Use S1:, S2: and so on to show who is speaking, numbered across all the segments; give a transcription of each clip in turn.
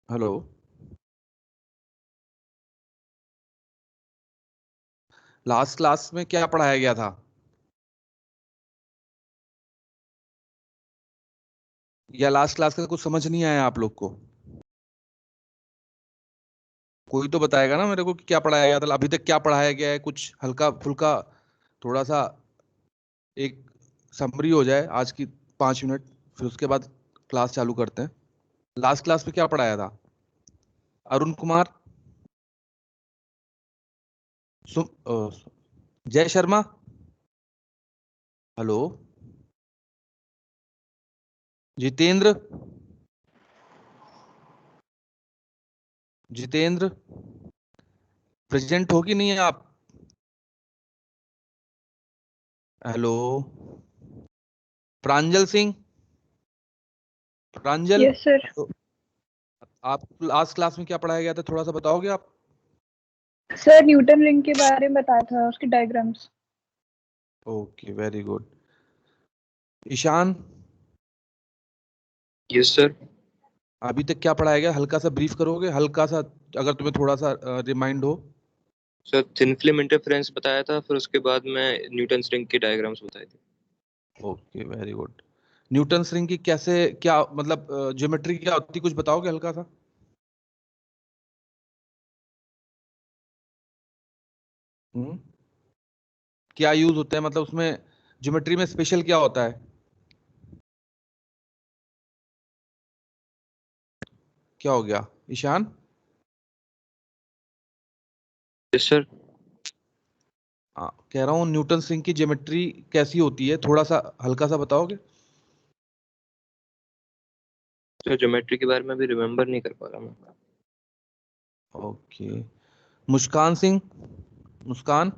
S1: Hello. Last class में क्या पढ़ाया गया था? या लास्ट क्लास का कुछ समझ नहीं आया आप लोग को? कोई तो बताएगा ना मेरे को कि क्या पढ़ाया गया था, अभी तक क्या पढ़ाया गया है, कुछ हल्का फुल्का, थोड़ा सा एक समरी हो जाए आज की। 5 मिनट, फिर उसके बाद क्लास चालू करते हैं। लास्ट क्लास में क्या पढ़ाया था? अरुण कुमार, जय शर्मा। हेलो। जितेंद्र। जितेंद्र, प्रेजेंट हो कि नहीं है आप? Hello. Pranjal Singh. Pranjal.
S2: Yes sir.
S1: तो आप लास्ट क्लास में क्या पढ़ाया गया था, थोड़ा सा बताओगे आप?
S2: सर न्यूटन रिंग के बारे में बताया था, उसके diagrams.
S1: Okay, very good. Ishan,
S3: yes sir.
S1: अभी तक क्या पढ़ाया गया, हल्का सा ब्रीफ करोगे, हल्का सा, अगर तुम्हें थोड़ा सा रिमाइंड हो।
S3: सर थिन फिल्म इंटरफेरेंस बताया था, फिर उसके बाद मैं न्यूटन रिंग के डायग्राम्स बताए थे।
S1: Okay, very good. Newton ring की कैसे, क्या मतलब ज्योमेट्री क्या होती है, कुछ बताओगे हल्का सा? हम्म क्या यूज होता है, मतलब उसमें ज्योमेट्री में स्पेशल क्या होता है? क्या हो गया ईशान?
S3: Yes sir.
S1: हाँ, कह रहा हूँ न्यूटन रिंग की ज्योमेट्री कैसी होती है, थोड़ा सा हल्का सा बताओगे?
S3: सर ज्योमेट्री के बारे में भी रिमेम्बर नहीं कर पा रहा मैं।
S1: ओके। मुस्कान सिंह। मुस्कान।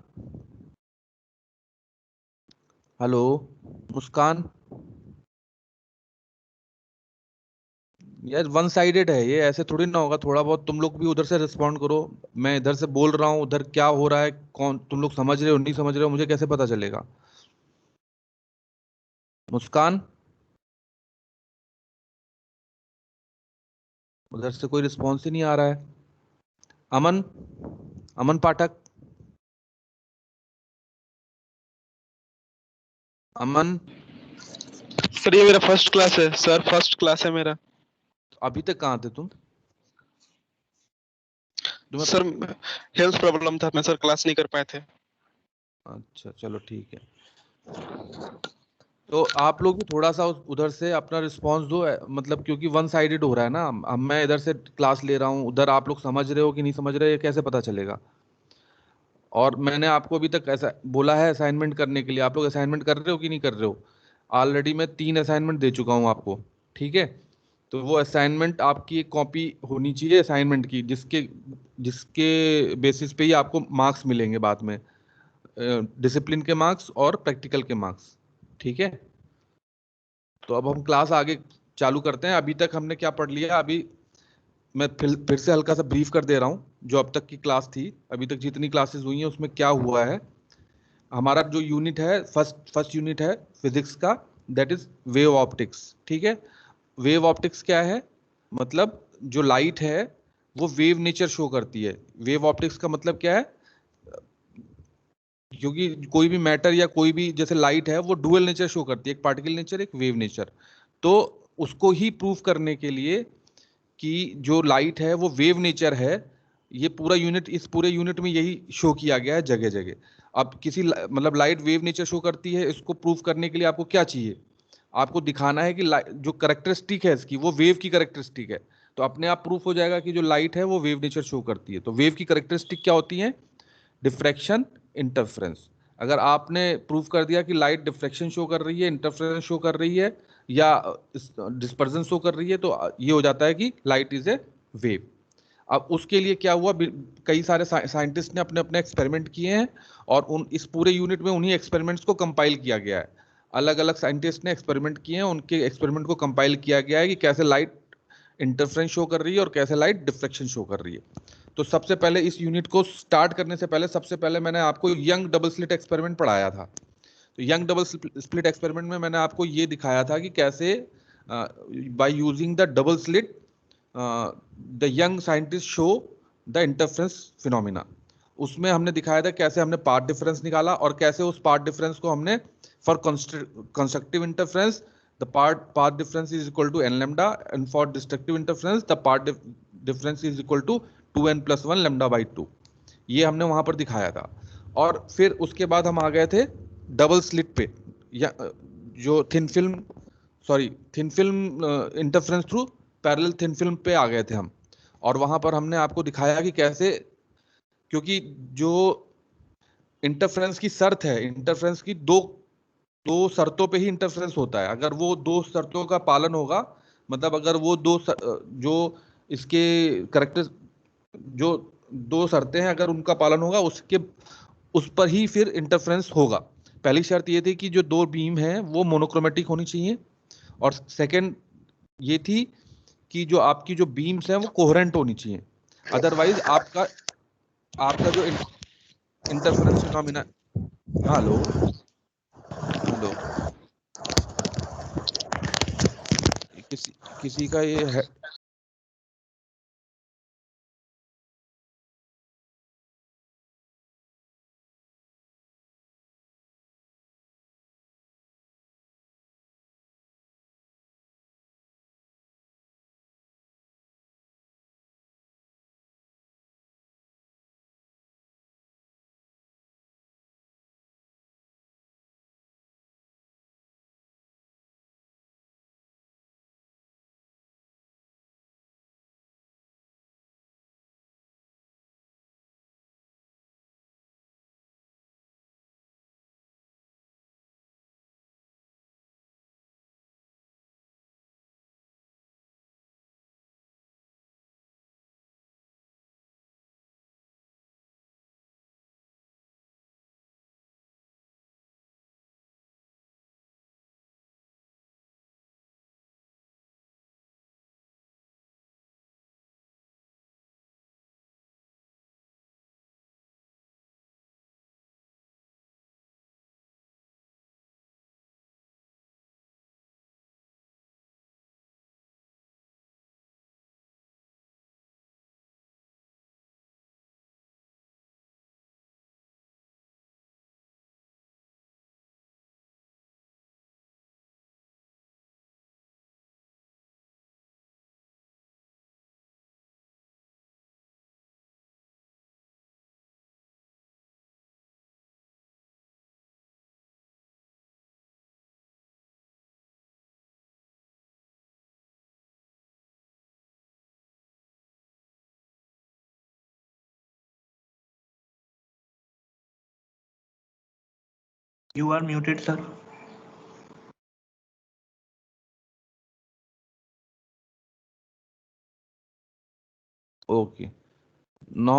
S1: हेलो। मुस्कान। यार वन साइडेड है ये, ऐसे थोड़ी ना होगा, थोड़ा बहुत तुम लोग भी उधर से रिस्पॉन्ड करो। मैं इधर से बोल रहा हूँ, उधर क्या हो रहा है, कौन तुम लोग समझ रहे हो नहीं समझ रहे हो, मुझे कैसे पता चलेगा? मुस्कान, उधर से कोई रिस्पॉन्स ही नहीं आ रहा है। अमन। अमन पाठक। अमन।
S4: सर ये मेरा फर्स्ट क्लास है सर, फर्स्ट क्लास है मेरा।
S1: अभी तक कहाँ थे तुम? तुम्हें
S4: सर हेल्थ प्रॉब्लम था, मैं सर क्लास नहीं कर पाए थे।
S1: अच्छा, चलो ठीक है। तो आप लोग भी थोड़ा सा उधर से अपना रिस्पांस दो, मतलब क्योंकि वन साइडेड हो रहा है ना, अब मैं इधर से क्लास ले रहा हूँ, उधर आप लोग समझ रहे हो कि नहीं समझ रहे, ये कैसे पता चलेगा? और मैंने आपको अभी तक ऐसा बोला है असाइनमेंट करने के लिए, आप लोग असाइनमेंट कर रहे हो कि नहीं कर रहे हो? ऑलरेडी मैं 3 असाइनमेंट दे चुका हूँ आपको। ठीक है। तो वो असाइनमेंट आपकी एक कॉपी होनी चाहिए असाइनमेंट की, जिसके जिसके बेसिस पे ही आपको मार्क्स मिलेंगे बाद में, डिसिप्लिन के मार्क्स और प्रैक्टिकल के मार्क्स। ठीक है। तो अब हम क्लास आगे चालू करते हैं। अभी तक हमने क्या पढ़ लिया, अभी मैं फिर से हल्का सा ब्रीफ कर दे रहा हूँ। जो अब तक की क्लास थी, अभी तक जितनी क्लासेस हुई हैं उसमें क्या हुआ है। हमारा जो यूनिट है, फर्स्ट यूनिट है फिजिक्स का, दैट इज वेव ऑप्टिक्स। ठीक है। वेव ऑप्टिक्स क्या है? मतलब जो लाइट है वो वेव नेचर शो करती है। वेव ऑप्टिक्स का मतलब क्या है? क्योंकि कोई भी मैटर या कोई भी, जैसे लाइट है, वो डुअल नेचर शो करती है, एक पार्टिकल नेचर, एक वेव नेचर। तो उसको ही प्रूफ करने के लिए कि जो लाइट है वो वेव नेचर है, ये पूरा यूनिट, इस पूरे यूनिट में यही शो किया गया है जगह जगह। अब किसी मतलब लाइट वेव नेचर शो करती है, इसको प्रूफ करने के लिए आपको क्या चाहिए? आपको दिखाना है कि जो करेक्टरिस्टिक है इसकी, वो वेव की करेक्टरिस्टिक है। तो अपने आप प्रूफ हो जाएगा कि जो लाइट है वो वेव नेचर शो करती है। तो वेव की करेक्टरिस्टिक क्या होती है? Diffraction, interference. अगर आपने प्रूफ कर दिया कि लाइट डिफ्रैक्शन शो कर रही है, इंटरफेरेंस शो कर रही है, या डिस्पर्जन शो कर रही है, तो ये हो जाता है कि लाइट इज ए वेव। अब उसके लिए क्या हुआ, कई सारे साइंटिस्ट ने अपने अपने एक्सपेरिमेंट किए हैं, और उन इस पूरे यूनिट में उन्हीं एक्सपेरिमेंट्स को कंपाइल किया गया है। अलग अलग साइंटिस्ट ने एक्सपेरिमेंट किए हैं, उनके एक्सपेरिमेंट को कंपाइल किया गया है कि कैसे लाइट इंटरफेरेंस शो कर रही है और कैसे लाइट डिफ्रैक्शन शो कर रही है। तो सबसे पहले इस यूनिट को स्टार्ट करने से पहले, सबसे पहले मैंने आपको यंग डबल स्लिट एक्सपेरिमेंट पढ़ाया था। तो यंग डबल स्लिट एक्सपेरिमेंट में मैंने आपको ये दिखाया था कि कैसे by using the double slit the young scientist show the interference phenomena. उसमें हमने दिखाया था कैसे हमने पाथ डिफरेंस निकाला और कैसे उस पाथ डिफरेंस को हमने for constructive interference the path difference is equal to n lambda and for destructive interference the path difference is equal to 2n plus 1 lambda by 2। ये हमने वहां पर दिखाया था। और फिर उसके बाद हम आ गए थे डबल स्लिट पे, या जो thin film interference through parallel thin film पे आ गए थे हम। और वहां पर हमने आपको दिखाया कि कैसे, क्योंकि जो इंटरफेरेंस की शर्त है, इंटरफेरेंस की दो शर्तों पे ही इंटरफेरेंस होता है। अगर वो दो शर्तों का पालन होगा, मतलब अगर वो जो इसके करेक्टर जो दो शर्तें हैं अगर उनका पालन होगा, उस पर ही फिर इंटरफेरेंस होगा। पहली शर्त ये थी कि जो दो बीम है वो मोनोक्रोमेटिक होनी चाहिए, और सेकंड ये थी कि जो आपकी जो बीम्स हैं वो कोहेरेंट होनी चाहिए, अदरवाइज आपका जो इंटरफेरेंस फिनोमिना। हेलो हेलो, किसी का ये है?
S5: You are muted, sir.
S1: Okay, no,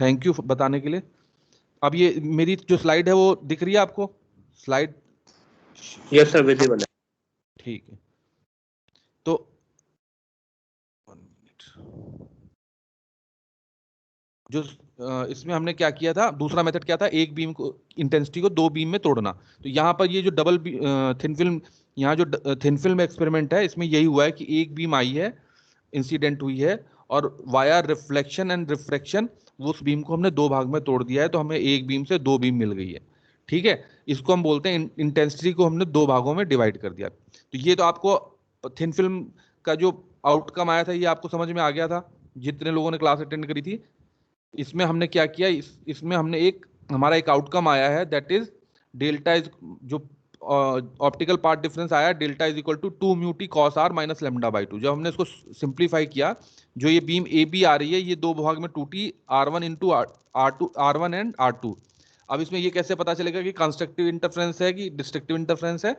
S1: thank you बताने के लिए। अब ये मेरी जो स्लाइड है वो दिख रही है आपको? Slide
S5: Yes, sir. Visible.
S1: ठीक है। तो जो इसमें हमने क्या किया था, दूसरा मेथड क्या था, एक बीम को इंटेंसिटी को दो बीम में तोड़ना। तो यहाँ पर ये जो डबल थिन फिल्म, यहाँ जो थिन फिल्म एक्सपेरिमेंट है इसमें यही हुआ है कि एक बीम आई है, इंसिडेंट हुई है, और वाया रिफ्लेक्शन एंड रिफ्रैक्शन वो उस बीम को हमने दो भाग में तोड़ दिया है, तो हमें एक बीम से दो बीम मिल गई है। ठीक है, इसको हम बोलते हैं इंटेंसिटी को हमने दो भागों में डिवाइड कर दिया। तो ये तो आपको थिन फिल्म का जो आउटकम आया था ये आपको समझ में आ गया था जितने लोगों ने क्लास अटेंड करी थी। इसमें हमने क्या किया, इसमें हमने हमारा एक आउटकम आया है, दैट इज डेल्टा इज, जो ऑप्टिकल पार्ट डिफरेंस आया delta is equal to 2 mu T cos are minus lambda by 2। जब हमने इसको सिंप्लीफाई किया, जो ये बीम ए बी आ रही है ये दो भाग में 2t r1 into r1 and r2। अब इसमें ये कैसे पता चलेगा कि कंस्ट्रक्टिव इंटरफेरेंस है कि डिस्ट्रक्टिव इंटरफेरेंस है?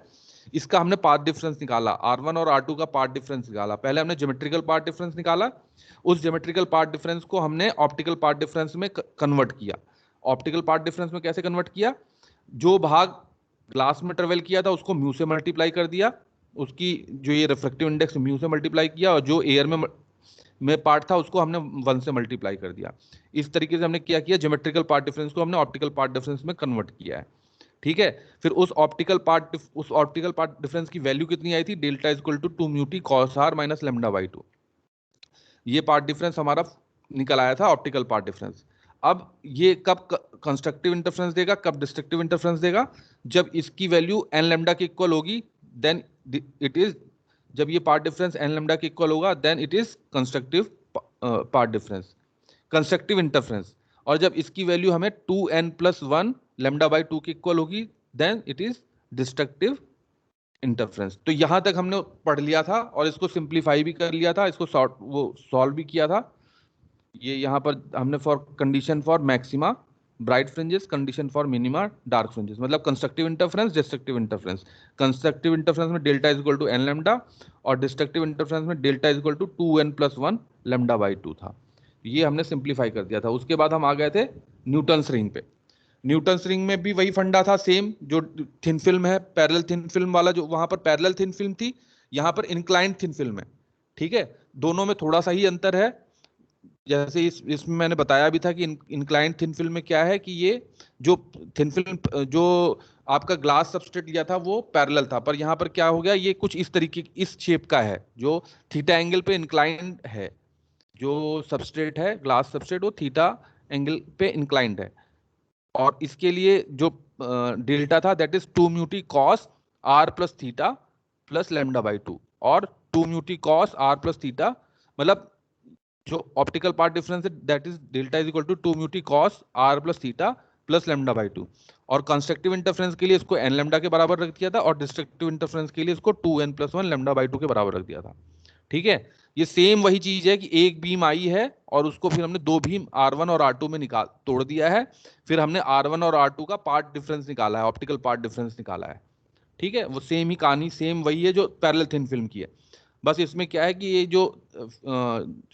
S1: इसका हमने पाथ डिफरेंस निकाला, r1 और r2 का पाथ डिफरेंस निकाला। पहले हमने ज्योमेट्रिकल पाथ डिफरेंस निकाला, उस ज्योमेट्रिकल पाथ डिफरेंस को हमने ऑप्टिकल पाथ डिफरेंस में कन्वर्ट किया। ऑप्टिकल पाथ डिफरेंस में कैसे कन्वर्ट किया? जो भाग ग्लास में ट्रेवल किया था उसको म्यू से मल्टीप्लाई कर दिया, उसकी जो ये रिफ्रैक्टिव इंडेक्स म्यू से मल्टीप्लाई किया, और जो एयर में पार्ट था उसको हमने 1 से मल्टीप्लाई कर दिया। इस तरीके से हमने क्या किया, ज्योमेट्रिकल पार्ट डिफरेंस को हमने ऑप्टिकल पार्ट डिफरेंस में कन्वर्ट किया है। ठीक है, फिर उस ऑप्टिकल पार्ट डिफरेंस की वैल्यू कितनी आई थी, delta is equal to 2 mu T cos are minus lambda by 2। ये पार्ट डिफरेंस हमारा निकल आया था ऑप्टिकल पार्ट डिफरेंस। अब ये कब कंस्ट्रक्टिव इंटरफेरेंस देगा, कब डिस्ट्रक्टिव इंटरफेरेंस देगा? जब इसकी वैल्यू एन लैम्डा के इक्वल होगी, देन इट इज, जब ये पार्ट डिफरेंस एन लैम्डा के इक्वल होगा then it is constructive part difference, constructive interference. और जब इसकी वैल्यू हमें 2n+1 लैम्डा बाई 2 के इक्वल होगी then it is destructive interference. तो यहां तक हमने पढ़ लिया था और इसको सिंप्लीफाई भी कर लिया था, इसको सॉल्व भी किया था। ये यहाँ पर हमने for condition for maxima bright fringes, condition for minima dark fringes, मतलब constructive interference, destructive interference. Constructive interference में delta is equal to n lambda और डिस्ट्रक्टिव इंटरफेरेंस में delta is equal to 2n+1 lambda by 2 था। ये हमने simplify कर दिया था। उसके बाद हम आ गए थे न्यूटन्स रिंग पे। न्यूटन्स रिंग में भी वही फंडा था सेम, जो थिन फिल्म है, पैरेलल थिन फिल्म वाला, जो वहां पर पैरेलल थिन फिल्म थी, यहाँ पर इंक्लाइंड थिन फिल्म है। ठीक है, दोनों में थोड़ा सा ही अंतर है। जैसे इसमें मैंने बताया भी था कि इंक्लाइंड थिन फिल्म में क्या है कि ये जो थिन फिल्म जो आपका ग्लास सबस्ट्रेट लिया था वो पैरेलल था, पर यहाँ पर क्या हो गया, ये कुछ इस तरीके, इस शेप का है जो थीटा एंगल पे इंक्लाइंड है। जो सबस्ट्रेट है ग्लास सबस्ट्रेट वो थीटा एंगल पे इंक्लाइंड है, और इसके लिए जो डेल्टा था that is 2μt cos r plus theta plus lambda by 2, और 2μt cos r plus theta, मतलब जो ऑप्टिकल पार्ट डिफरेंस है that is delta is equal to 2μt cos r plus theta plus lambda by 2। और constructive interference के लिए इसको n lambda के बराबर रख दिया था, और डिस्ट्रक्टिव इंटरफेरेंस के लिए इसको 2n+1 लैम्डा बाई 2 के बराबर रख दिया था। ठीक है, ये सेम वही चीज है कि एक बीम आई है और उसको फिर हमने दो बीम R1 और R2 में तोड़ दिया है, फिर हमने R1 और R2 का पार्ट डिफरेंस निकाला है, ऑप्टिकल पार्ट डिफरेंस निकाला है। ठीक है, वो सेम ही कहानी, सेम वही है जो पैरेलल थिन फिल्म की है। बस इसमें क्या है कि ये जो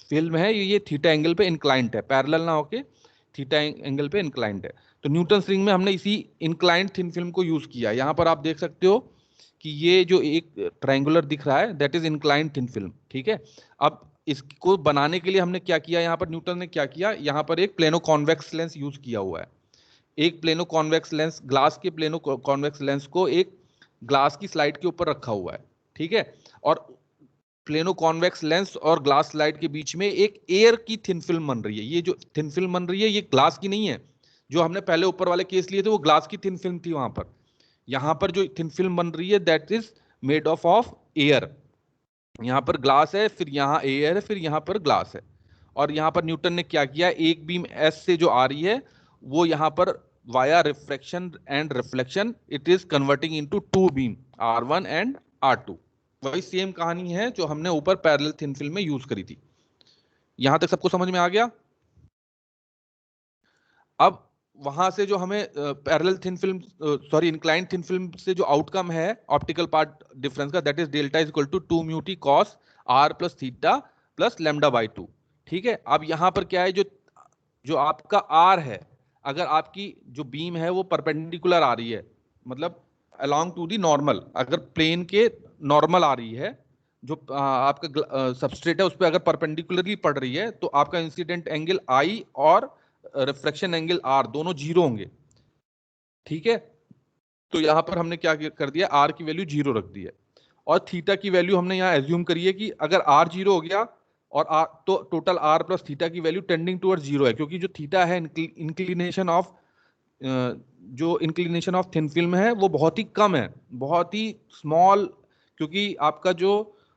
S1: फिल्म है ये थीटा एंगल पे इंक्लाइंट है, पैरेलल ना होके थीटा एंगल पे इंक्लाइंट है। तो न्यूटन्स रिंग में हमने इसी इंक्लाइंट थिन फिल्म को यूज किया। यहाँ पर आप देख सकते हो कि ये जो एक ट्रायंगुलर दिख रहा है that is inclined thin film. ठीक है, अब इसको बनाने के लिए हमने क्या किया, यहाँ पर न्यूटन ने क्या किया, यहाँ पर एक प्लेनो कॉन्वेक्स लेंस यूज किया हुआ है। एक प्लेनो कॉन्वेक्स लेंस, ग्लास के प्लेनो कॉन्वेक्स लेंस को एक ग्लास की स्लाइड के ऊपर रखा हुआ है। ठीक है, और प्लेनो कॉन्वेक्स लेंस और ग्लास स्लाइड के बीच में एक एयर की थिन फिल्म बन रही है। ये जो थिन फिल्म बन रही है ये ग्लास की नहीं है, जो हमने पहले ऊपर वाले केस लिए थे वो ग्लास की थिन फिल्म थी वहां पर। यहाँ पर जो थिन फिल्म बन रही है that is made of air. यहाँ पर ग्लास है, फिर यहाँ एयर है, फिर यहाँ पर ग्लास है। और यहाँ पर न्यूटन ने क्या किया, एक बीम एस से जो आ रही है वो यहाँ पर via refraction and reflection it is converting into two beam R1 and R2। वही सेम कहानी है जो हमने ऊपर पैरेलल थिन फिल्म में यूज करी थी। यहां तक सबको समझ में आ गया? अब वहां से जो हमें parallel thin film, sorry inclined thin film से जो आउटकम है ऑप्टिकल पार्ट डिफरेंस का that is delta is equal to 2μt cos r plus theta plus lambda by 2। ठीक है, अब यहाँ पर क्या है, जो आपका r है, अगर आपकी जो बीम है वो परपेंडिकुलर आ रही है, मतलब अलोंग टू दी नॉर्मल, अगर प्लेन के नॉर्मल आ रही है, जो आपका सबस्ट्रेट है उस पर अगर परपेंडिकुलरली पड़ रही है तो आपका इंसिडेंट एंगल I और रिफ्रैक्शन एंगल R दोनों जीरो होंगे। ठीक है, तो यहां पर हमने क्या कर दिया, R की वैल्यू जीरो रख दी है, और थीटा की वैल्यू हमने यहाँ एज्यूम करी है कि अगर R जीरो हो गया और R, तो टोटल R प्लस थीटा की वैल्यू टेंडिंग टूवर्ड्स जीरो है, क्योंकि जो थीटा है इंक्लिनेशन ऑफ जो इंक्लिनेशन ऑफ थिन फिल्म है वो बहुत ही कम है, बहुत ही स्मॉल, क्योंकि आपका जो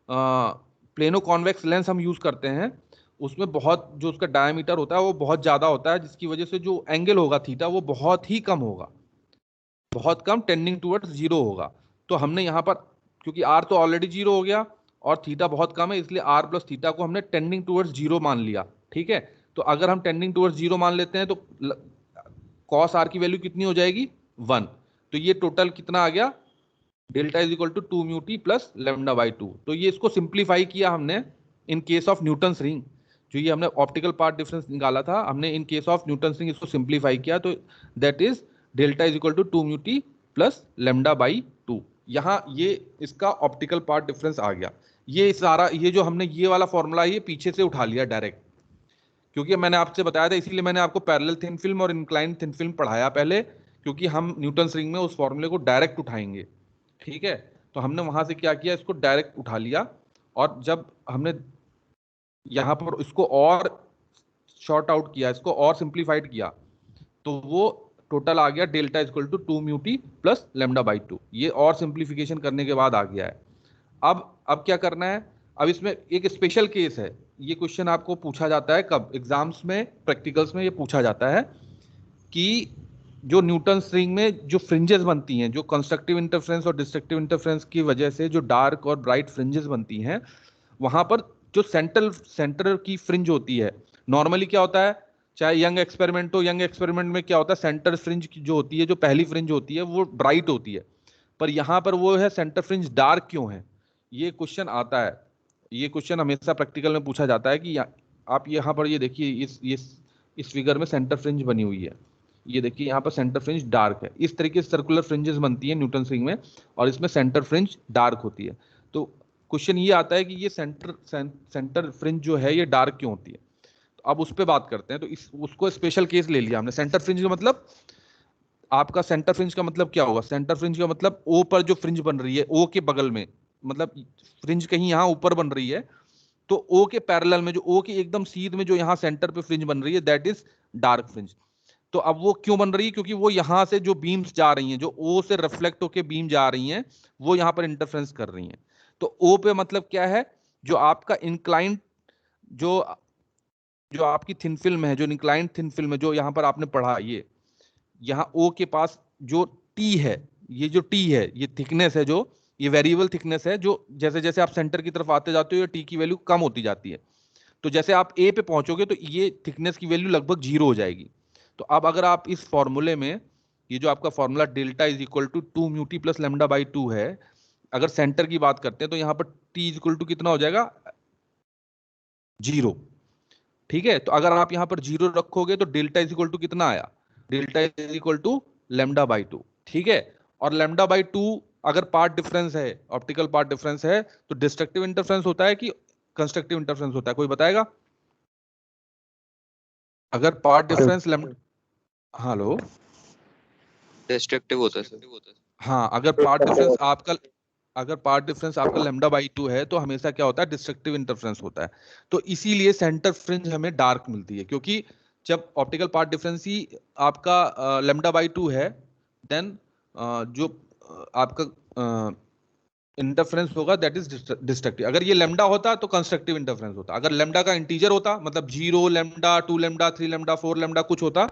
S1: प्लेनो कॉन्वेक्स लेंस हम यूज करते हैं उसमें बहुत जो उसका डायमीटर होता है वो बहुत ज्यादा होता है, जिसकी वजह से जो एंगल होगा थीटा वो बहुत ही कम होगा, बहुत कम, टेंडिंग टूवर्ड्स जीरो होगा। तो हमने यहाँ पर क्योंकि R तो ऑलरेडी जीरो हो गया और थीटा बहुत कम है, इसलिए R प्लस थीटा को हमने टेंडिंग टूवर्ड्स जीरो मान लिया। ठीक है, तो अगर हम टेंडिंग टूवर्ड्स जीरो मान लेते हैं तो cos R की वैल्यू कितनी हो जाएगी, 1। तो ये टोटल कितना आ गया, delta is equal to 2μt plus lambda by 2। तो ये इसको सिंप्लीफाई किया हमने in case of Newton's ring, जो ये हमने ऑप्टिकल पार्ट डिफरेंस निकाला था, हमने in case of Newton's ring इसको सिंप्लीफाई किया, तो that is delta is equal to 2μt plus lambda by 2। यहाँ ये इसका ऑप्टिकल पार्ट डिफरेंस आ गया। ये सारा ये जो हमने ये वाला फॉर्मूला ये पीछे से उठा लिया डायरेक्ट, क्योंकि मैंने आपसे बताया था, इसीलिए मैंने आपको पैरेलल थिन फिल्म और इंक्लाइंड थिन फिल्म पढ़ाया पहले, क्योंकि हम न्यूटन्स रिंग में उस फॉर्मूले को डायरेक्ट उठाएंगे। ठीक है, तो हमने वहां से क्या किया, इसको डायरेक्ट उठा लिया, और जब हमने यहाँ पर इसको और शॉर्ट आउट किया, इसको और सिंप्लीफाइड किया, तो वो टोटल आ गया delta is equal to 2 mu T plus lambda by 2। ये और सिंप्लीफिकेशन करने के बाद आ गया है। अब क्या करना है, अब इसमें एक स्पेशल केस है, ये क्वेश्चन आपको पूछा जाता है कब एग्जाम्स में, प्रैक्टिकल्स में ये पूछा जाता है कि जो न्यूटन रिंग में जो फ्रिंजेस बनती हैं, जो कंस्ट्रक्टिव इंटरफेरेंस और डिस्ट्रक्टिव इंटरफेरेंस की वजह से जो डार्क और ब्राइट फ्रिंजेस बनती हैं, वहां पर जो सेंटर की फ्रिंज होती है, नॉर्मली क्या होता है, चाहे यंग एक्सपेरिमेंट हो, यंग एक्सपेरिमेंट में क्या होता है, सेंटर फ्रिंज जो होती है, जो पहली फ्रिंज होती है वो ब्राइट होती है, पर यहाँ पर वो है सेंटर फ्रिंज डार्क क्यों है, ये क्वेश्चन आता है। ये क्वेश्चन हमेशा प्रैक्टिकल में पूछा जाता है कि आप यहाँ पर ये देखिए, इस फिगर में सेंटर फ्रिंज बनी हुई है, ये देखिए यहाँ पर सेंटर फ्रिंज डार्क है। इस तरीके से सर्कुलर फ्रिंजेस बनती है न्यूटन रिंग में, और इसमें सेंटर फ्रिंज डार्क होती है। तो क्वेश्चन ये आता है कि ये सेंटर फ्रिंज जो है ये डार्क क्यों होती है। तो अब उस पर बात करते हैं। तो उसको स्पेशल केस ले लिया हमने। सेंटर फ्रिंज का मतलब, आपका सेंटर फ्रिंज का मतलब क्या होगा, सेंटर फ्रिंज का मतलब ओ पर जो फ्रिंज बन रही है, ओ के बगल में, मतलब फ्रिंज कहीं यहाँ ऊपर बन रही है, तो ओ के पैरेलल में, जो ओ के एकदम सीध में जो यहाँ सेंटर पे फ्रिंज बन रही है, दैट इज डार्क फ्रिंज। तो अब वो क्यों बन रही है, क्योंकि वो यहाँ से जो बीम्स जा रही हैं, जो ओ से रिफ्लेक्ट होकर बीम जा रही हैं, वो यहाँ पर इंटरफ्रेंस कर रही हैं। तो ओ पे मतलब क्या है, जो आपका इंक्लाइंड, जो आपकी थिन फिल्म है, जो इंक्लाइंड थिन फिल्म है, जो यहाँ पर आपने पढ़ा, ये यहाँ ओ के पास जो टी है, ये जो टी है, ये थिकनेस है, जो ये वेरिएबल थिकनेस है, जो जैसे जैसे आप सेंटर की तरफ आते जाते हो, ये टी की वैल्यू कम होती जाती है। तो जैसे आप ए पे पहुंचोगे तो ये थिकनेस की वैल्यू लगभग 0 हो जाएगी। तो अब अगर आप इस फॉर्मूले में, ये जो आपका formula delta is equal to 2 mu T plus lambda by 2 है, अगर सेंटर की बात करते हैं तो यहाँ पर टी इज इक्वल टू कितना हो जाएगा, 0। ठीक है, तो अगर आप यहाँ पर 0 रखोगे तो डेल्टा इज इक्वल टू कितना आया, delta is equal to lambda by 2। ठीक है, और लैम्डा बाई 2 अगर पार्ट डिफरेंस है, ऑप्टिकल पार्ट डिफरेंस है, तो डिस्ट्रक्टिव इंटरफेरेंस होता है कि कंस्ट्रक्टिव इंटरफेरेंस होता है, कोई बताएगा। अगर पार्ट डिफरेंस हेलो,
S3: डिस्ट्रक्टिव होता है सर।
S1: हाँ, अगर पार्ट डिफरेंस आपका लैम्डा बाई 2 है, तो हमेशा क्या होता है, डिस्ट्रक्टिव इंटरफेरेंस होता है। तो इसीलिए सेंटर फ्रिंज हमें डार्क मिलती है, क्योंकि जब ऑप्टिकल पार्ट डिफरेंस ही आपका लैम्डा बाई 2 है, देन जो आपका इंटरफेरेंस होगा दैट इज डिस्ट्रक्टिव। अगर ये लैम्डा होता तो कंस्ट्रक्टिव इंटरफेरेंस होता। अगर लैम्डा का इंटीजर होता, मतलब 0 लैम्डा, 2 लैम्डा, 3 लैम्डा, 4 लैम्डा कुछ होता,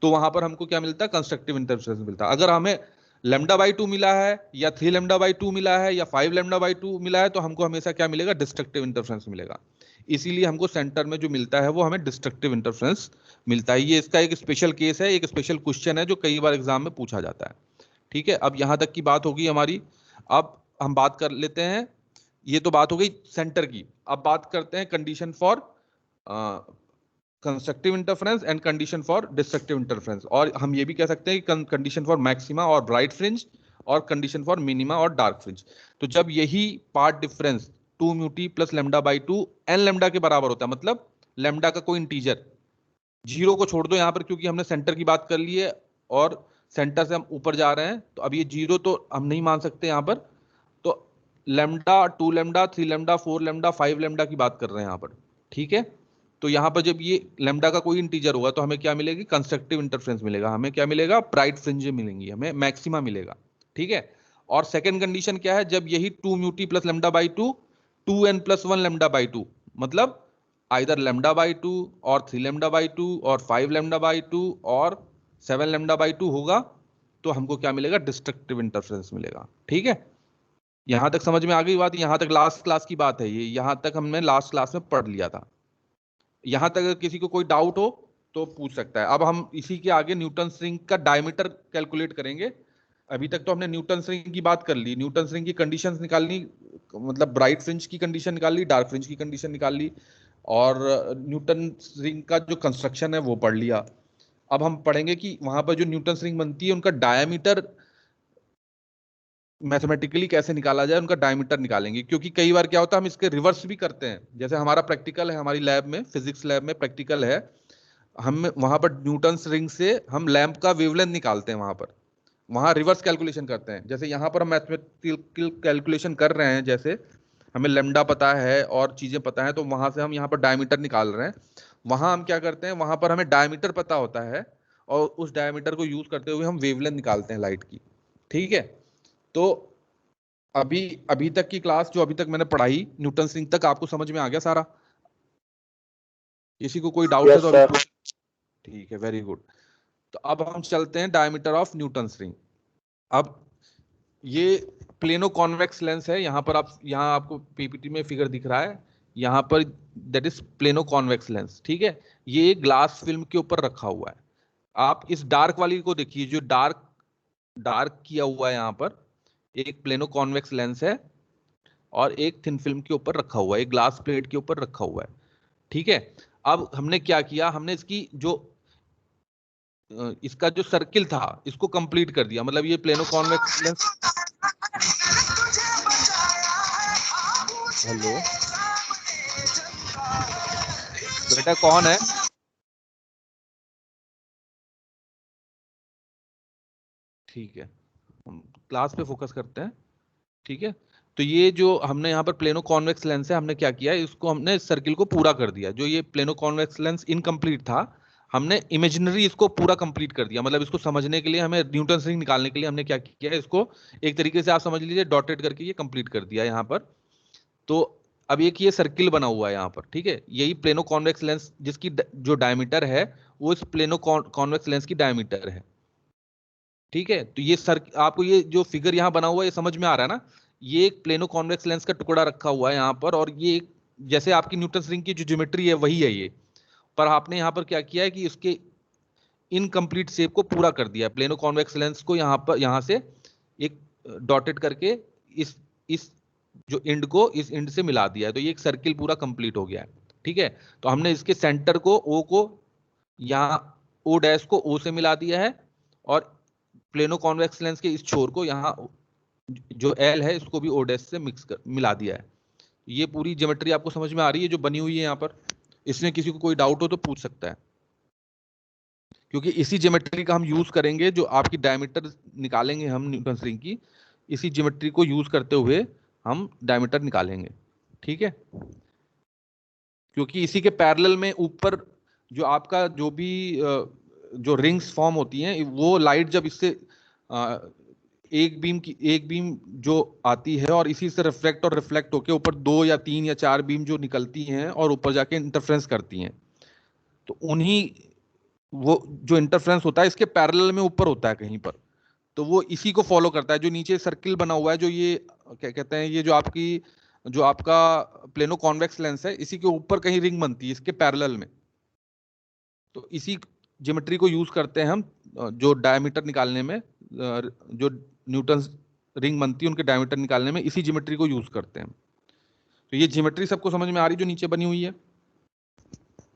S1: तो वहां पर हमको क्या मिलता, कंस्ट्रक्टिव इंटरफेरेंस मिलता। अगर हमें लैम्डा बाई 2 मिला है, या 3 लैम्डा बाई 2 मिला है, या 5 लैम्डा बाई 2 मिला है, तो हमको हमेशा क्या मिलेगा, डिस्ट्रक्टिव इंटरफेरेंस मिलेगा। इसीलिए हमको सेंटर में जो मिलता है वो हमें डिस्ट्रक्टिव इंटरफेरेंस मिलता है। ये इसका एक स्पेशल केस है, एक स्पेशल क्वेश्चन है जो कई बार एग्जाम में पूछा जाता है। ठीक है, अब यहां तक की बात होगी हमारी। अब हम बात कर लेते हैं, ये तो बात हो गई सेंटर की। अब बात करते हैं condition for constructive interference and condition for destructive interference, और हम ये भी कह सकते हैं कि कंडीशन फॉर मैक्सिमा और ब्राइट फ्रिंज, और कंडीशन फॉर मिनिमा और डार्क फ्रिंज। तो जब यही part difference 2 mu T plus lambda by 2 N lambda के बराबर होता है, मतलब लैम्डा का कोई इंटीजर, 0 को छोड़ दो यहाँ पर, क्योंकि हमने सेंटर की बात कर ली है और सेंटर से हम ऊपर जा रहे हैं, तो अब ये 0 तो हम नहीं मान सकते यहाँ पर। तो lambda, 2 lambda, 3 lambda, 4 lambda, 5 lambda की बात कर रहे हैं यहाँ पर। ठीक है, तो यहाँ पर जब ये लैम्डा का कोई इंटीजर होगा तो हमें क्या मिलेगी, कंस्ट्रक्टिव इंटरफेरेंस मिलेगा, हमें क्या मिलेगा, ब्राइट फ्रिंज मिलेंगी, हमें मैक्सिमा मिलेगा। ठीक है, और सेकंड कंडीशन क्या है, जब यही 2 mu T plus lambda by 2 2n plus 1 lambda by 2, मतलब आइदर लैम्डा बाई 2 और 3 लैम्डा बाई 2 और 5 लैम्डा बाई 2 और 7 लैम्डा बाई 2 होगा, तो हमको क्या मिलेगा, डिस्ट्रक्टिव इंटरफेरेंस मिलेगा। ठीक है, यहां तक समझ में आ गई बात। यहां तक लास्ट क्लास की बात है ये, यहां तक हमने लास्ट क्लास में पढ़ लिया था। यहां तक अगर किसी को कोई डाउट हो तो पूछ सकता है। अब हम इसी के आगे न्यूटन रिंग का डायमीटर कैलकुलेट करेंगे। अभी तक तो हमने न्यूटन रिंग की बात कर ली, न्यूटन रिंग की कंडीशंस निकालनी, मतलब ब्राइट फ्रिंज की कंडीशन निकाल ली, डार्क फ्रिंज की कंडीशन निकाल ली, और न्यूटन रिंग का जो कंस्ट्रक्शन है वो पढ़ लिया। अब हम पढ़ेंगे कि वहां पर जो न्यूटन रिंग बनती है उनका डायमीटर मैथमेटिकली कैसे निकाला जाए, उनका डायमीटर निकालेंगे। क्योंकि कई बार क्या होता है, हम इसके रिवर्स भी करते हैं। जैसे हमारा प्रैक्टिकल है, हमारी लैब में, फिजिक्स लैब में प्रैक्टिकल है, हम वहां पर न्यूटन रिंग से हम लैंप का वेवलेंथ निकालते हैं, वहां रिवर्स कैलकुलेशन करते हैं। जैसे यहाँ पर हम मैथमेटिकल कैलकुलेशन कर रहे हैं, जैसे हमें लेमडा पता है और चीजें पता है, तो वहां से हम यहाँ पर डायमीटर निकाल रहे हैं। वहां हम क्या करते हैं, वहां पर हमें डायमीटर पता होता है और उस डायमीटर को यूज करते हुए हम वेवलेंथ निकालते हैं लाइट की। ठीक है, तो अभी अभी तक की क्लास जो अभी तक मैंने पढ़ाई न्यूटन रिंग तक आपको समझ में आ गया सारा? किसी को कोई डाउट है तो अभी पूछ। ठीक है, वेरी गुड। तो अब हम चलते हैं डायमीटर ऑफ न्यूटन रिंग। अब ये प्लेनो कॉन्वेक्स लेंस है, यहाँ पर यहाँ आपको पीपीटी में फिगर दिख रहा है, यहाँ पर that is plano convex lens. ठीक है, ये ग्लास फिल्म के ऊपर रखा हुआ है। आप इस डार्क वाली को देखिए, जो डार्क डार्क किया हुआ है, यहाँ पर एक प्लेनो कॉन्वेक्स लेंस है और एक थिन फिल्म के ऊपर रखा हुआ है, एक ग्लास प्लेट के ऊपर रखा हुआ है। ठीक है, अब हमने क्या किया, हमने इसका जो सर्किल था इसको कंप्लीट कर दिया। मतलब ये प्लेनो कॉन्वेक्स लेंस, हेलो बेटा कौन है? ठीक है, हम क्लास पे फोकस करते हैं। ठीक है, तो ये जो हमने यहाँ पर प्लेनो कॉन्वेक्स लेंस है, हमने क्या किया, इसको हमने सर्किल को पूरा कर दिया। जो ये प्लेनो कॉन्वेक्स लेंस इनकम्प्लीट था, हमने इमेजिनरी इसको पूरा कंप्लीट कर दिया। मतलब इसको समझने के लिए, हमें न्यूटन रिंग निकालने के लिए हमने क्या किया, इसको एक तरीके से आप समझ लीजिए डॉटेड करके ये कंप्लीट कर दिया यहाँ पर। तो अब एक ये सर्किल बना हुआ है यहाँ पर। ठीक है, यही प्लेनो कॉन्वेक्स लेंस जिसकी जो डायमीटर है वो इस प्लेनो कॉन्वेक्स लेंस की डायमीटर है। ठीक है, तो ये आपको ये जो फिगर यहाँ बना हुआ है ये समझ में आ रहा है ना? ये एक प्लेनो कॉन्वेक्स लेंस का टुकड़ा रखा हुआ है यहाँ पर, और ये जैसे आपकी न्यूटन रिंग की जो ज्योमेट्री है वही है ये, पर आपने यहाँ पर क्या किया है कि इसके इनकम्प्लीट शेप को पूरा कर दिया है। प्लेनो कॉन्वेक्स लेंस को यहाँ से एक डॉटेड करके इस जो एंड को इस एंड से मिला दिया है, तो ये एक सर्किल पूरा कंप्लीट हो गया है। ठीक है, तो हमने इसके सेंटर को ओ को यहाँ ओ डैश को ओ से मिला दिया है, और प्लेनो कॉन्वेक्स लेंस के इस छोर को यहाँ जो एल है इसको भी ओ डैश से मिला दिया है। ये पूरी ज्योमेट्री आपको समझ में आ रही है जो बनी हुई है यहाँ पर? इसमें किसी को कोई डाउट हो तो पूछ सकता है, क्योंकि इसी ज्योमेट्री का हम यूज करेंगे। जो आपकी डायमीटर निकालेंगे हम न्यूटन रिंग की, इसी ज्योमेट्री को यूज करते हुए हम डायमीटर निकालेंगे। ठीक है, क्योंकि इसी के पैरेलल में ऊपर जो आपका जो भी जो रिंग्स फॉर्म होती हैं, वो लाइट जब इससे एक बीम जो आती है और इसी से रिफ्लेक्ट और रिफ्लेक्ट होकर ऊपर 2 या 3 या 4 बीम जो निकलती हैं और ऊपर जाके इंटरफ्रेंस करती हैं, तो उन्हीं वो जो इंटरफ्रेंस होता है इसके पैरेलल में ऊपर होता है कहीं पर, तो वो इसी को फॉलो करता है। जो नीचे सर्किल बना हुआ है, जो ये क्या कहते हैं, ये जो आपका प्लेनो कॉन्वेक्स लेंस है, इसी के ऊपर कहीं रिंग बनती है इसके पैरेलल में। तो इसी ज्योमेट्री को यूज करते हैं हम जो डायमीटर निकालने में, जो न्यूटन रिंग बनती है उनके डायमीटर निकालने में इसी ज्योमेट्री को यूज करते हैं। तो ये ज्योमेट्री सबको समझ में आ रही है जो नीचे बनी हुई है?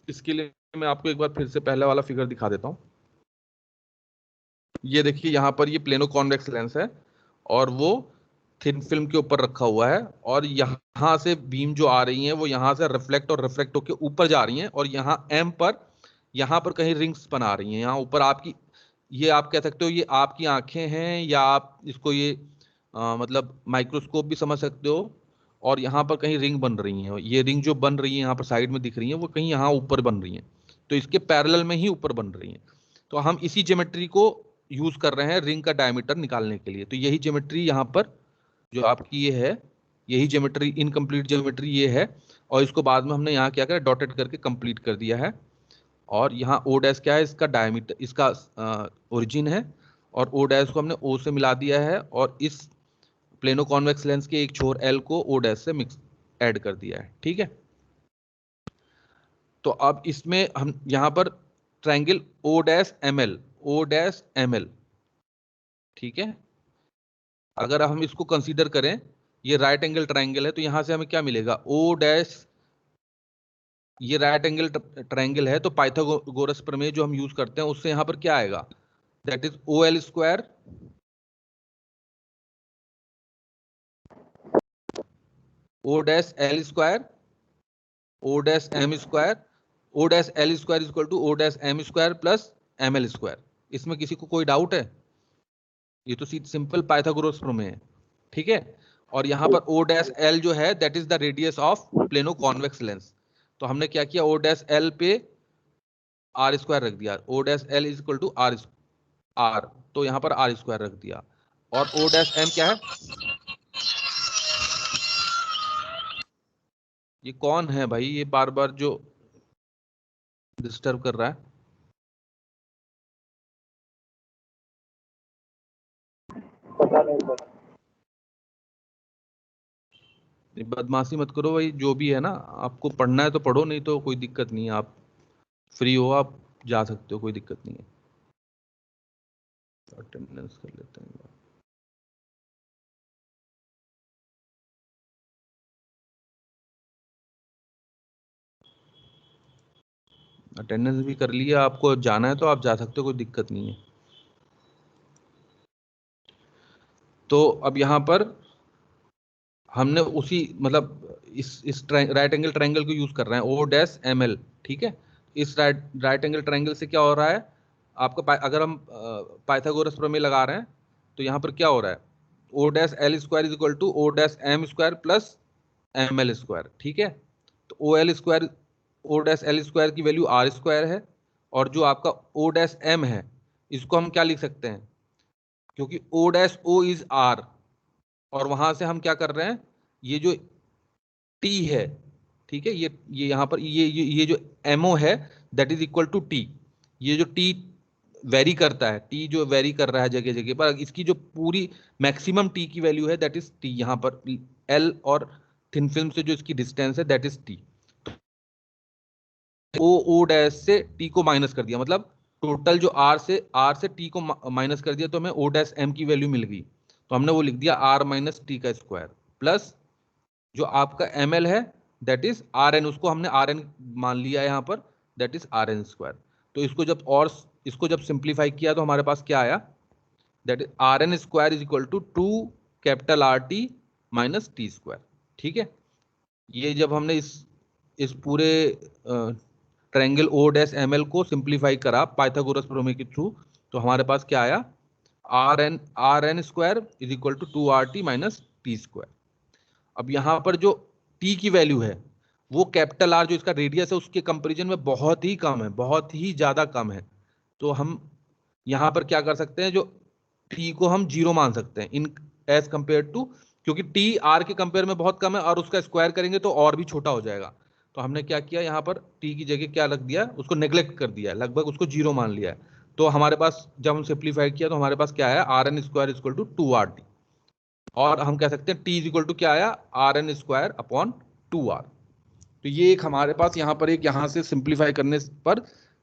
S1: इसके लिए मैं आपको एक बार फिर से पहले वाला फिगर दिखा देता हूं। ये देखिए, यहाँ पर ये प्लेनो कॉन्वेक्स लेंस है और वो थिन फिल्म के ऊपर रखा हुआ है, और यहाँ से बीम जो आ रही हैं वो यहाँ से रिफ्लेक्ट और रिफ्लेक्ट होकर ऊपर जा रही हैं, और यहाँ पर कहीं रिंग्स बना रही हैं। यहाँ ऊपर आपकी, ये आप कह सकते हो ये आपकी आंखें हैं, या आप इसको ये मतलब माइक्रोस्कोप भी समझ सकते हो। और यहाँ पर कहीं रिंग बन रही है, ये रिंग जो बन रही है यहाँ पर साइड में दिख रही है, वो कहीं यहाँ ऊपर बन रही है, तो इसके पैरेलल में ही ऊपर बन रही है। तो हम इसी ज्योमेट्री को यूज कर रहे हैं रिंग का डायमीटर निकालने के लिए। तो यही ज्योमेट्री यहाँ पर जो आपकी ये है, यही ज्योमेट्री, इनकम्प्लीट ज्योमेट्री ये है, और इसको बाद में हमने यहाँ क्या करा, डॉटेड करके कंप्लीट कर दिया है। और यहाँ ओ डैश क्या है, इसका डायमीटर, इसका ओरिजिन है, और ओ डैश को हमने ओ से मिला दिया है, और इस प्लेनो कॉन्वेक्स लेंस के एक छोर एल को ओ डैश से मिक्स ऐड कर दिया है। ठीक है, तो अब इसमें हम यहाँ पर triangle O dash M L, ठीक है, अगर हम इसको कंसीडर करें, ये राइट एंगल ट्रायंगल है, तो यहां से हमें क्या मिलेगा, ओ डैश, ये राइट एंगल ट्रायंगल है, तो पाइथागोरस प्रमेय जो हम यूज करते हैं उससे यहां पर क्या आएगा, that is O L square O dash L square O dash M square, O dash L square equal to O dash M square plus M L square. इसमें किसी को कोई डाउट है? ये तो सिंपल पाइथागोरस प्रमेय है। ठीक है, और यहाँ पर ओ डैश एल जो है that is the radius of plano convex lens. तो हमने क्या किया, ओ डैश एल पे आर स्क्वायर रख दिया, O dash L is equal to R, तो यहाँ पर आर स्क्वायर रख दिया। और ओ डैश एम क्या है, ये कौन है भाई ये बार बार जो डिस्टर्ब कर रहा है?
S5: पता नहीं सर।
S1: ये बदमाशी मत करो भाई, जो भी है ना, आपको पढ़ना है तो पढ़ो, नहीं तो कोई दिक्कत नहीं है, आप फ्री हो, आप जा सकते हो, कोई दिक्कत नहीं है। अटेंडेंस कर लेते हैं। अटेंडेंस भी कर लिया, आपको जाना है तो आप जा सकते हो, कोई दिक्कत नहीं है। तो अब यहाँ पर हमने उसी मतलब इस राइट एंगल ट्रायंगल को यूज कर रहे हैं, ओ डैश एम एल, ठीक है। इस राइट एंगल ट्रायंगल से क्या हो रहा है आपका, अगर हम पाइथागोरस प्रमेय लगा रहे हैं तो यहाँ पर क्या हो रहा है, O dash L square is equal to O dash M square plus M L square, ठीक है। तो O L square, O dash L square की वैल्यू आर स्क्वायर है, और जो आपका ओ डैश एम है इसको हम क्या लिख सकते हैं, क्योंकि O dash O is R, और वहां से हम क्या कर रहे हैं, ये जो टी है, ठीक है, ये यहाँ पर ये जो एमओ है that is equal to T. ये जो टी वेरी करता है, टी जो वेरी कर रहा है जगह जगह पर, इसकी जो पूरी मैक्सिमम टी की वैल्यू है दैट इज टी। यहाँ पर एल और थिन फिल्म से जो इसकी डिस्टेंस है that is T. O dash से टी को माइनस कर दिया, मतलब टोटल जो आर से टी को माइनस कर दिया, तो हमें ओ डैश एम की वैल्यू मिल गई। तो हमने वो लिख दिया आर माइनस टी का स्क्वायर प्लस जो आपका एम एल है दैट इज आर एन, उसको हमने आर एन मान लिया है यहाँ पर, that is R N square. तो इसको जब सिंप्लीफाई किया तो हमारे पास क्या आया, that is R N square is equal to 2 capital R T minus T square, ठीक है। ये जब हमने इस पूरे triangle O dash M L को सिंप्लीफाई करा पाइथागोरस प्रमेय के थ्रू, तो हमारे पास क्या आया, are N square is equal to 2 R T minus T square. अब यहाँ पर जो t की वैल्यू है वो कैपिटल R जो इसका रेडियस है उसके कंपैरिजन में बहुत ही कम है, बहुत ही ज्यादा कम है। तो हम यहाँ पर क्या कर सकते हैं, जो t को हम 0 मान सकते हैं इन एज कंपेयर टू, क्योंकि t r के कंपेयर में बहुत कम है और उसका स्क्वायर करेंगे तो और भी छोटा हो जाएगा। तो हमने क्या किया, यहाँ पर t की जगह क्या रख दिया, उसको नेग्लेक्ट कर दिया, लगभग उसको 0 मान लिया है। तो हमारे पास जब हम सिंप्लीफाई किया तो हमारे पास क्या आया, are N square equal to 2 R T, और हम कह सकते हैं t इज इक्वल टू क्या आया, are N square upon 2r। तो ये एक हमारे पास यहाँ पर एक यहाँ से सिंप्लीफाई करने पर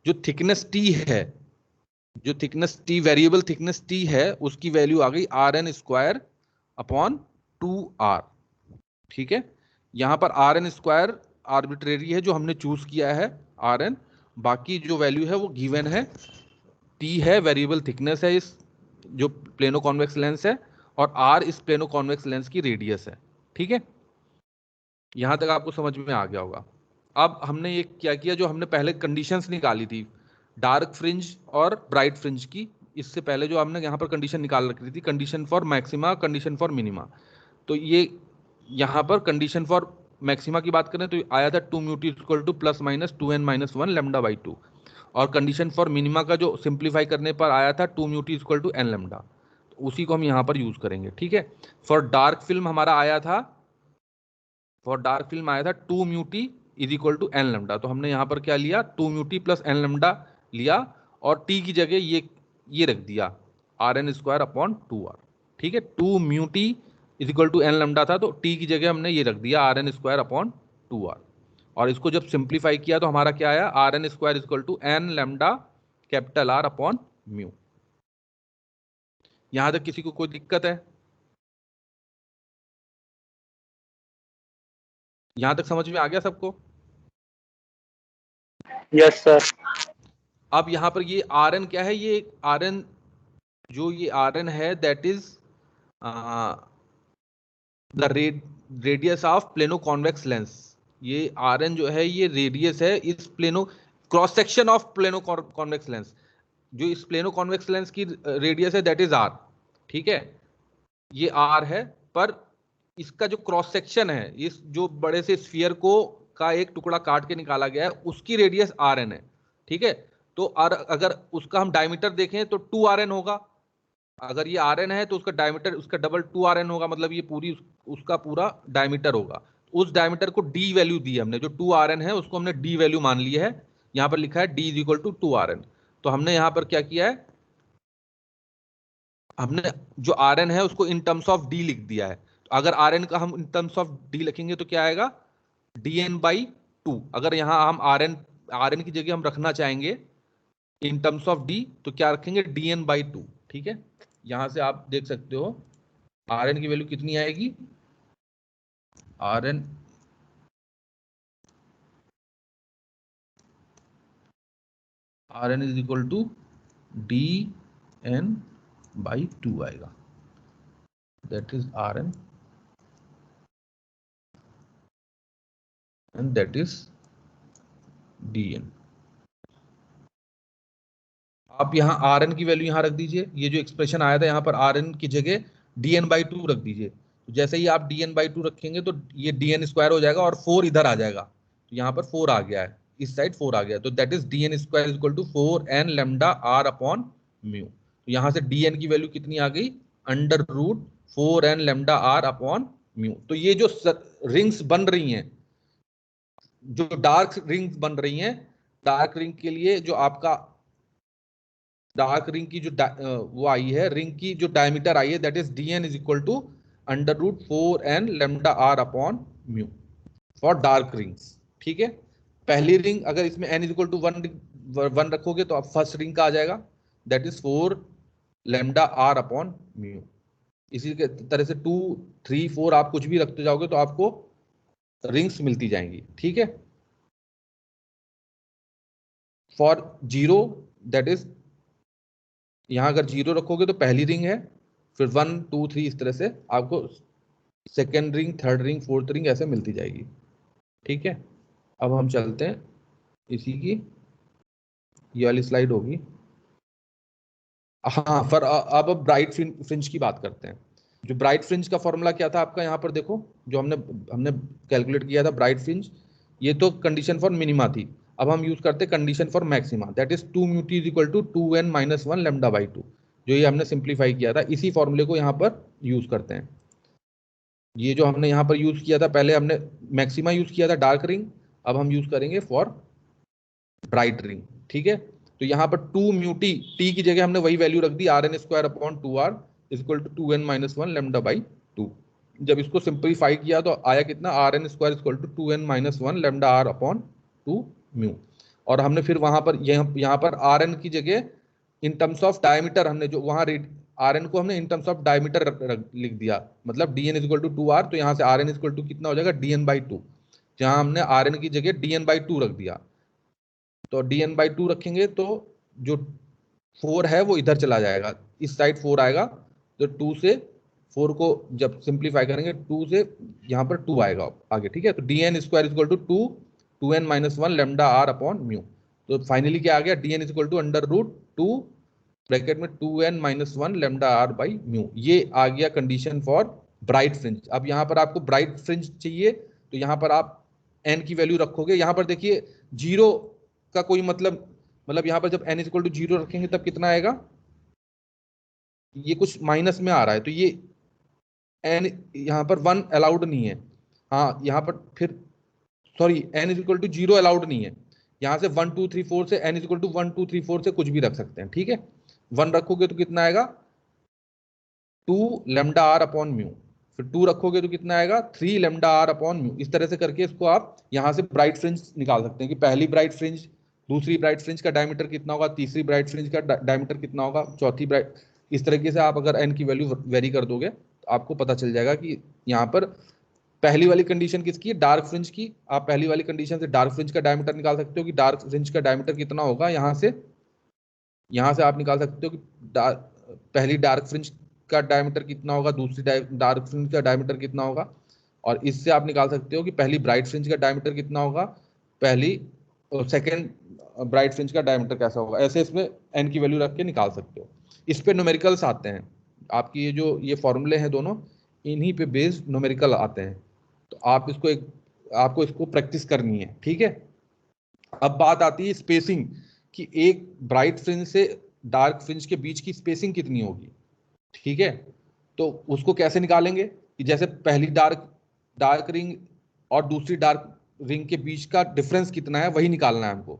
S1: जो थिकनेस t है, जो thickness t variable thickness t है उसकी वैल्यू आ गई are N square upon 2r, ठीक है। यहाँ पर आर एन स्क्वायर आर्बिट्रेरी है जो हमने चूज किया है आर एन, बाकी जो वैल्यू है वो गिवन है, t है वेरिएबल थिकनेस है इस जो प्लेनो कॉन्वेक्स लेंस है, और r इस प्लेनो कॉन्वेक्स लेंस की रेडियस है, ठीक है। यहां तक आपको समझ में आ गया होगा। अब हमने ये क्या किया, जो हमने पहले कंडीशंस निकाली थी डार्क फ्रिंज और ब्राइट फ्रिंज की, इससे पहले जो हमने यहाँ पर कंडीशन निकाल रखी थी, condition for maxima, condition for minima. तो ये यहाँ पर कंडीशन फॉर मैक्सिमा की बात करें तो आया था 2 mu t equal to plus minus 2n minus 1 lambda by 2, और कंडीशन फॉर मिनिमा का जो सिंप्लीफाई करने पर आया था 2 mu t equal to n lambda, तो उसी को हम यहाँ पर यूज करेंगे, ठीक है। फॉर डार्क फिल्म हमारा आया था, फॉर डार्क फिल्म आया था 2 mu t is equal to n lambda, तो हमने यहाँ पर क्या लिया, 2 म्यूटी प्लस n लेमडा लिया, और t की जगह ये रख दिया are N square upon 2r, ठीक है। 2 mu t is equal to n lambda था, तो t की जगह हमने ये रख दिया are N square upon 2r, और इसको जब सिंप्लीफाई किया तो हमारा क्या आया, are N square is equal to n lambda capital R upon mu. यहां तक किसी को कोई दिक्कत है? यहां तक समझ में आ गया सबको?
S5: Yes sir.
S1: अब यहाँ पर ये आर एन क्या है, ये आर एन जो ये आर एन है that is the radius of plano convex lens. ये आर एन जो है ये रेडियस है इस plano cross section of plano convex lens, जो इस प्लेनो कॉन्वेक्स लेंस की रेडियस है दैट इज आर, ठीक है। ये आर है, पर इसका जो क्रॉस सेक्शन है, इस जो बड़े से स्फीयर को का एक टुकड़ा काट के निकाला गया है, उसकी रेडियस Rn है, ठीक है। तो अगर उसका हम डायमीटर देखें तो 2Rn होगा। अगर ये Rn है तो उसका डायमीटर उसका डबल 2Rn होगा, मतलब ये पूरी उसका पूरा डायमीटर होगा। उस डायमीटर को d वैल्यू दी हमने, जो 2Rn है उसको हमने d वैल्यू मान ली है। यहां पर लिखा है d is equal to 2Rn। तो हमने यहां पर क्या किया है, हमने जो Rn है उसको इन टर्म्स ऑफ d लिख दिया है। तो अगर Rn का हम इन टर्म्स ऑफ d लिखेंगे तो क्या आएगा, dn/2। अगर यहां हम Rn की जगह हम रखना चाहेंगे इन टर्म्स ऑफ d, तो क्या रखेंगे, dn/2, ठीक है। यहां से आप देख सकते हो Rn की वैल्यू कितनी आएगी, Rn is equal to dn/2 आएगा, that is Rn and that is dn। आप यहाँ Rn की वैल्यू यहाँ रख दीजिए, ये जो एक्सप्रेशन आया था यहाँ पर Rn की जगह dn/2 रख दीजिए। तो जैसे ही आप dn/2 रखेंगे तो ये dn स्क्वायर हो जाएगा और 4 इधर आ जाएगा, तो यहाँ पर 4 आ गया है, इस साइड 4 आ गया, तो that is dn square is equal to 4n lambda r upon mu. तो यहाँ से dn की वैल्यू कितनी आ गई, under root 4n lambda r upon mu. तो ये जो रिंग्स बन रही हैं, जो डार्क रिंग्स बन रही हैं, डार्क रिंग के लिए जो आपका डार्क रिंग की जो वो आई है, रिंग की जो डायमीटर आई है, that is dn is equal to under root 4n lambda r upon mu for dark rings, ठीक है। पहली रिंग अगर इसमें n इज इक्वल टू 1 रखोगे तो आप फर्स्ट रिंग का आ जाएगा, that is 4 lambda r upon mu. इसी के तरह से 2 3 4 आप कुछ भी रखते जाओगे तो आपको रिंग्स मिलती जाएंगी, ठीक है। फॉर 0 दैट इज, यहां अगर 0 रखोगे तो पहली रिंग है, फिर 1 2 3 इस तरह से आपको second ring, third ring, fourth ring ऐसे मिलती जाएगी, ठीक है। अब हम चलते हैं इसी की, ये वाली स्लाइड होगी। हाँ, पर अब ब्राइट फ्रिंज की बात करते हैं। जो ब्राइट फ्रिंज का फॉर्मूला क्या था आपका, यहाँ पर देखो जो हमने कैलकुलेट किया था ब्राइट फ्रिंज, ये तो कंडीशन फॉर मिनिमा थी। अब हम यूज करते हैं condition for maxima, that is 2 mu T is equal to 2n minus 1 lambda by 2। जो ये हमने सिंप्लीफाई किया था, इसी फॉर्मूले को यहाँ पर यूज करते हैं। ये जो हमने यहाँ पर यूज किया था, पहले हमने मैक्सिमा यूज किया था डार्क रिंग, अब हम यूज करेंगे फॉर ब्राइट रिंग, ठीक है। तो यहाँ पर 2 म्यू टी, टी की जगह हमने वही वैल्यू रख दी, Rn square upon 2r is equal to 2n minus 1 lambda by 2। जब इसको सिंप्लीफाई किया तो आया कितना, Rn square is equal to 2n minus 1 lambda r upon 2 mu. और हमने फिर वहां पर यहाँ पर Rn की जगह इन टर्म्स ऑफ डायमीटर, हमने जो वहां Rn को हमने इन टर्म्स ऑफ डायमीटर लिख दिया, मतलब dn is equal to 2r, तो यहाँ से Rn इज इक्वल टू कितना हो जाएगा, dn/2। जहां हमने Rn की जगह dn/2 रख दिया, तो dn/2 रखेंगे तो जो 4 है वो इधर चला जाएगा, इस साइड 4 आएगा, तो 2 से 4 को जब सिंप्लीफाई करेंगे 2 से यहाँ पर 2 आएगा आगे, ठीक है। तो dn square is equal to 2n minus 1 lambda r upon mu. तो फाइनली क्या आ गया, dn is equal to under root 2 bracket में 2n minus 1 lambda r by mu. ये आ गया कंडीशन फॉर ब्राइट फ्रिंज। अब यहाँ पर आपको ब्राइट फ्रिंज चाहिए, तो यहाँ पर आप n की वैल्यू रखोगे। यहाँ पर देखिए 0 का कोई मतलब यहाँ पर जब n इज इक्वल टू 0 रखेंगे तब कितना आएगा, ये कुछ माइनस में आ रहा है, तो ये n यहाँ पर 1 अलाउड नहीं है। हाँ, यहाँ पर फिर sorry, n is equal to 0 allowed नहीं है। यहाँ से 1 2 3 4 से n इज इक्वल टू 1 2 3 4 से कुछ भी रख सकते हैं, ठीक है। 1 रखोगे तो कितना आएगा, 2 लैम्डा r अपॉन म्यू, फिर 2 रखोगे तो कितना आएगा, 3 लैम्डा r अपॉन म्यू। इस तरह से करके इसको आप यहाँ से ब्राइट फ्रिंज निकाल सकते हैं कि पहली ब्राइट फ्रिंज, दूसरी ब्राइट फ्रिंज का डायमीटर कितना होगा, तीसरी ब्राइट फ्रिंज का डायमीटर कितना होगा, चौथी ब्राइट, इस तरीके से आप अगर n की वैल्यू वेरी कर दोगे तो आपको पता चल जाएगा कि यहाँ पर पहली वाली कंडीशन किसकी है, डार्क फ्रिंज की। आप पहली वाली कंडीशन से डार्क फ्रिंज का डायमीटर निकाल सकते हो कि डार्क फ्रिंज का डायमीटर कितना होगा। यहाँ से आप निकाल सकते हो कि पहली डार्क फ्रिंज का डायमीटर कितना होगा, दूसरी डार्क फ्रिंज का डायमीटर कितना होगा, और इससे आप निकाल सकते हो कि पहली ब्राइट फ्रिंज का डायमीटर कितना होगा, पहली और सेकेंड ब्राइट फ्रिंज का डायमीटर कैसा होगा। ऐसे इसमें n की वैल्यू रख के निकाल सकते हो। इस पे न्यूमेरिकल्स आते हैं, आपकी ये फॉर्मूले हैं दोनों, इन्हीं पे बेस्ड न्यूमेरिकल आते हैं। तो आपको इसको प्रैक्टिस करनी है, ठीक है। अब बात आती है स्पेसिंग कि एक ब्राइट फ्रिंज से डार्क फ्रिंज के बीच की स्पेसिंग कितनी होगी, ठीक है। तो उसको कैसे निकालेंगे कि जैसे पहली डार्क रिंग और दूसरी डार्क रिंग के बीच का डिफरेंस कितना है वही निकालना है हमको।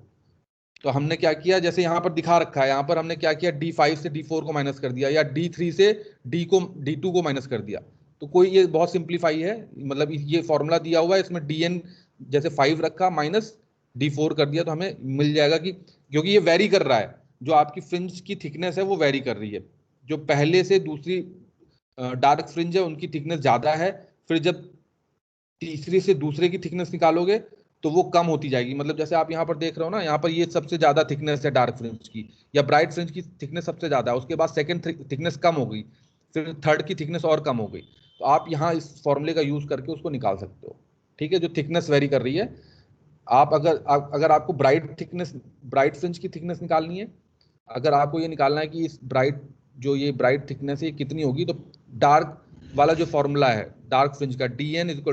S1: तो हमने क्या किया, जैसे यहाँ पर दिखा रखा है, यहाँ पर हमने क्या किया, D5 से D4 को माइनस कर दिया या D3 से D2 को माइनस कर दिया। तो कोई ये बहुत सिंप्लीफाई है, मतलब ये फॉर्मूला दिया हुआ है, इसमें DN जैसे 5 रखा माइनस D4 कर दिया तो हमें मिल जाएगा कि क्योंकि ये वेरी कर रहा है, जो आपकी फ्रिंज की थिकनेस है वो वेरी कर रही है। जो पहले से दूसरी डार्क फ्रिंज है उनकी थिकनेस ज्यादा है, फिर जब तीसरी से दूसरे की थिकनेस निकालोगे तो वो कम होती जाएगी। मतलब जैसे आप यहाँ पर देख रहे हो ना, यहाँ पर ये सबसे ज्यादा थिकनेस है डार्क फ्रिंज की या ब्राइट फ्रिंज की थिकनेस सबसे ज्यादा है, उसके बाद सेकंड थिकनेस कम हो गई, फिर थर्ड की थिकनेस और कम हो गई। तो आप यहाँ इस फॉर्मूले का यूज करके उसको निकाल सकते हो, ठीक है, जो थिकनेस वेरी कर रही है। आप अगर आपको ब्राइट फ्रिंज की थिकनेस निकालनी है, अगर आपको ये निकालना है कि इस ब्राइट थिकनेस है कितनी होगी, तो डार्क वाला जो फॉर्मूला है डार्क फ्रिंज का DN =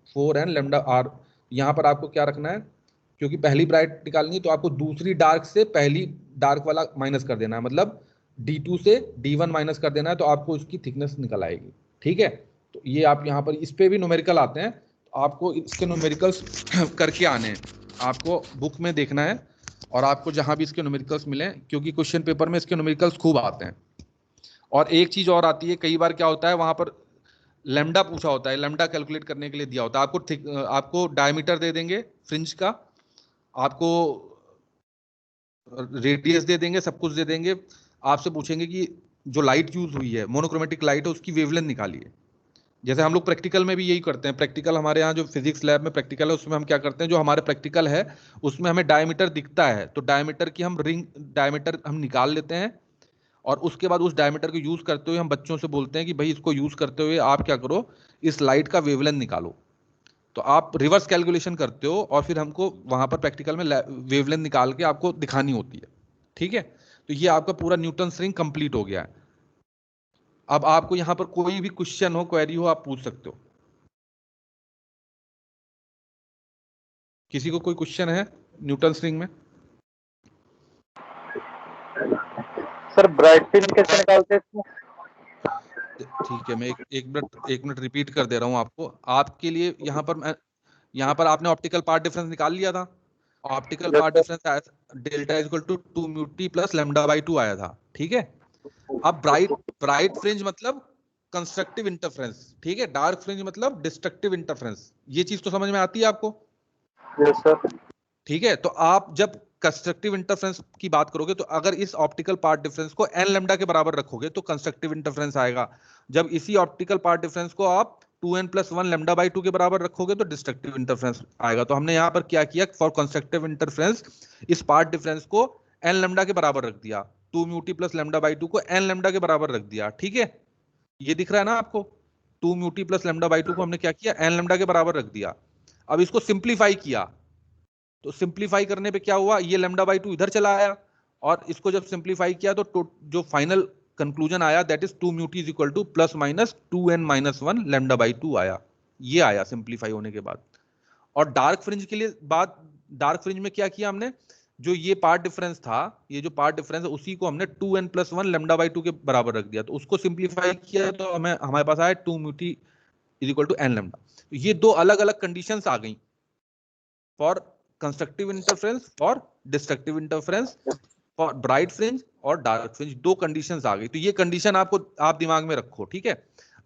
S1: √4n λr, यहाँ पर आपको क्या रखना है, क्योंकि पहली ब्राइट निकालनी है तो आपको दूसरी डार्क से पहली डार्क वाला माइनस कर देना है, मतलब D2 से D1 माइनस कर देना है, तो आपको इसकी थिकनेस निकल आएगी, ठीक है। तो ये आप यहाँ पर इस पे भी न्यूमेरिकल आते हैं, तो आपको इसके न्यूमेरिकल्स करके आने हैं, आपको बुक में देखना है और आपको जहां भी इसके न्यूमेरिकल्स मिले, क्योंकि क्वेश्चन पेपर में इसके न्यूमेरिकल्स खूब आते हैं। और एक चीज और आती है, कई बार क्या होता है वहां पर लैम्डा पूछा होता है, लैम्डा कैलकुलेट करने के लिए दिया होता है, आपको डायमीटर दे देंगे फ्रिंज का, आपको रेडियस दे देंगे, सब कुछ दे देंगे, आपसे पूछेंगे कि जो लाइट यूज हुई है, मोनोक्रोमेटिक लाइट है, उसकी वेवलेंथ निकालिए। जैसे हम लोग प्रैक्टिकल में भी यही करते हैं, प्रैक्टिकल हमारे यहाँ जो फिजिक्स लैब में प्रैक्टिकल है उसमें हम क्या करते हैं, जो हमारे प्रैक्टिकल है उसमें हमें डायमीटर दिखता है, तो डायमीटर की हम डायमीटर हम निकाल लेते हैं, और उसके बाद उस डायमीटर को यूज करते हुए हम बच्चों से बोलते हैं कि भाई इसको यूज करते हुए आप क्या करो, इस लाइट का वेवलेंथ निकालो। तो आप रिवर्स कैलकुलेशन करते हो और फिर हमको वहां पर प्रैक्टिकल में वेवलेंथ निकाल के आपको दिखानी होती है, ठीक है। तो ये आपका पूरा न्यूटन्स रिंग कंप्लीट हो गया है। अब आपको यहां पर कोई भी क्वेश्चन हो, क्वेरी हो, आप पूछ सकते हो। किसी को कोई क्वेश्चन है न्यूटन्स रिंग में?
S5: सर ब्राइट फ्रिंज कैसे निकालते हैं इसमें?
S1: ठीक है, मैं एक मिनट रिपीट कर दे रहा हूं आपको, आपके लिए। यहाँ पर आपने ऑप्टिकल पार्ट डिफरेंस निकाल लिया था। ऑप्टिकल पार्ट डिफरेंस आया था delta equal to 2μt plus λ/2 आया था, ठीक है। अब ब्राइट फ्रिंज मतलब कंस्ट्रक्टिव इंटरफेरेंस, ठीक है, डार्क फ्रिंज मतलब डिस्ट्रक्टिव इंटरफेरेंस। ये चीज तो समझ में आती है आपको?
S5: Yes sir.
S1: ठीक है, तो आप जब कंस्ट्रक्टिव इंटरफेरेंस की बात करोगे तो अगर इस ऑप्टिकल पार्ट डिफरेंस को n लैम्डा के बराबर रखोगे तो कंस्ट्रक्टिव इंटरफेरेंस आएगा। जब इसी ऑप्टिकल पार्ट डिफरेंस को आप 2n+1 λ/2 के बराबर रखोगे तो डिस्ट्रक्टिव इंटरफेरेंस आएगा। तो हमने यहाँ पर क्या किया, फॉर कंस्ट्रक्टिव इंटरफेरेंस इस पार्ट डिफरेंस को n लैम्डा के बराबर रख दिया, 2μt प्लस λ/2 को n लैम्डा के बराबर रख दिया, ठीक है। ये दिख रहा है ना आपको, 2μt प्लस λ/2 को हमने क्या किया, n लैम्डा के बराबर रख दिया। अब इसको सिंप्लीफाई किया, तो सिंप्लीफाई करने पे क्या हुआ, ये λ/2 इधर चला आया, और इसको जब सिंप्लीफाई किया तो जो फाइनल कंक्लूजन आया that is 2μt is equal to plus minus 2n-1 λ/2 आया। ये आया सिंप्लीफाई होने के बाद। और डार्क फ्रिंज के लिए डार्क फ्रिंज में क्या किया हमने, जो ये पार्ट डिफरेंस था, ये जो पार्ट डिफरेंस है उसी को हमने 2n+1 λ/2 के बराबर रख दिया, तो उसको सिंप्लीफाई किया तो हमारे पास आया 2μt is equal to n lambda. ये दो अलग अलग कंडीशंस आ गई for constructive interference, for destructive interference, for bright fringe और डार्क फ्रिंज, दो कंडीशंस आ गई। तो ये कंडीशन आप दिमाग में रखो, ठीक है।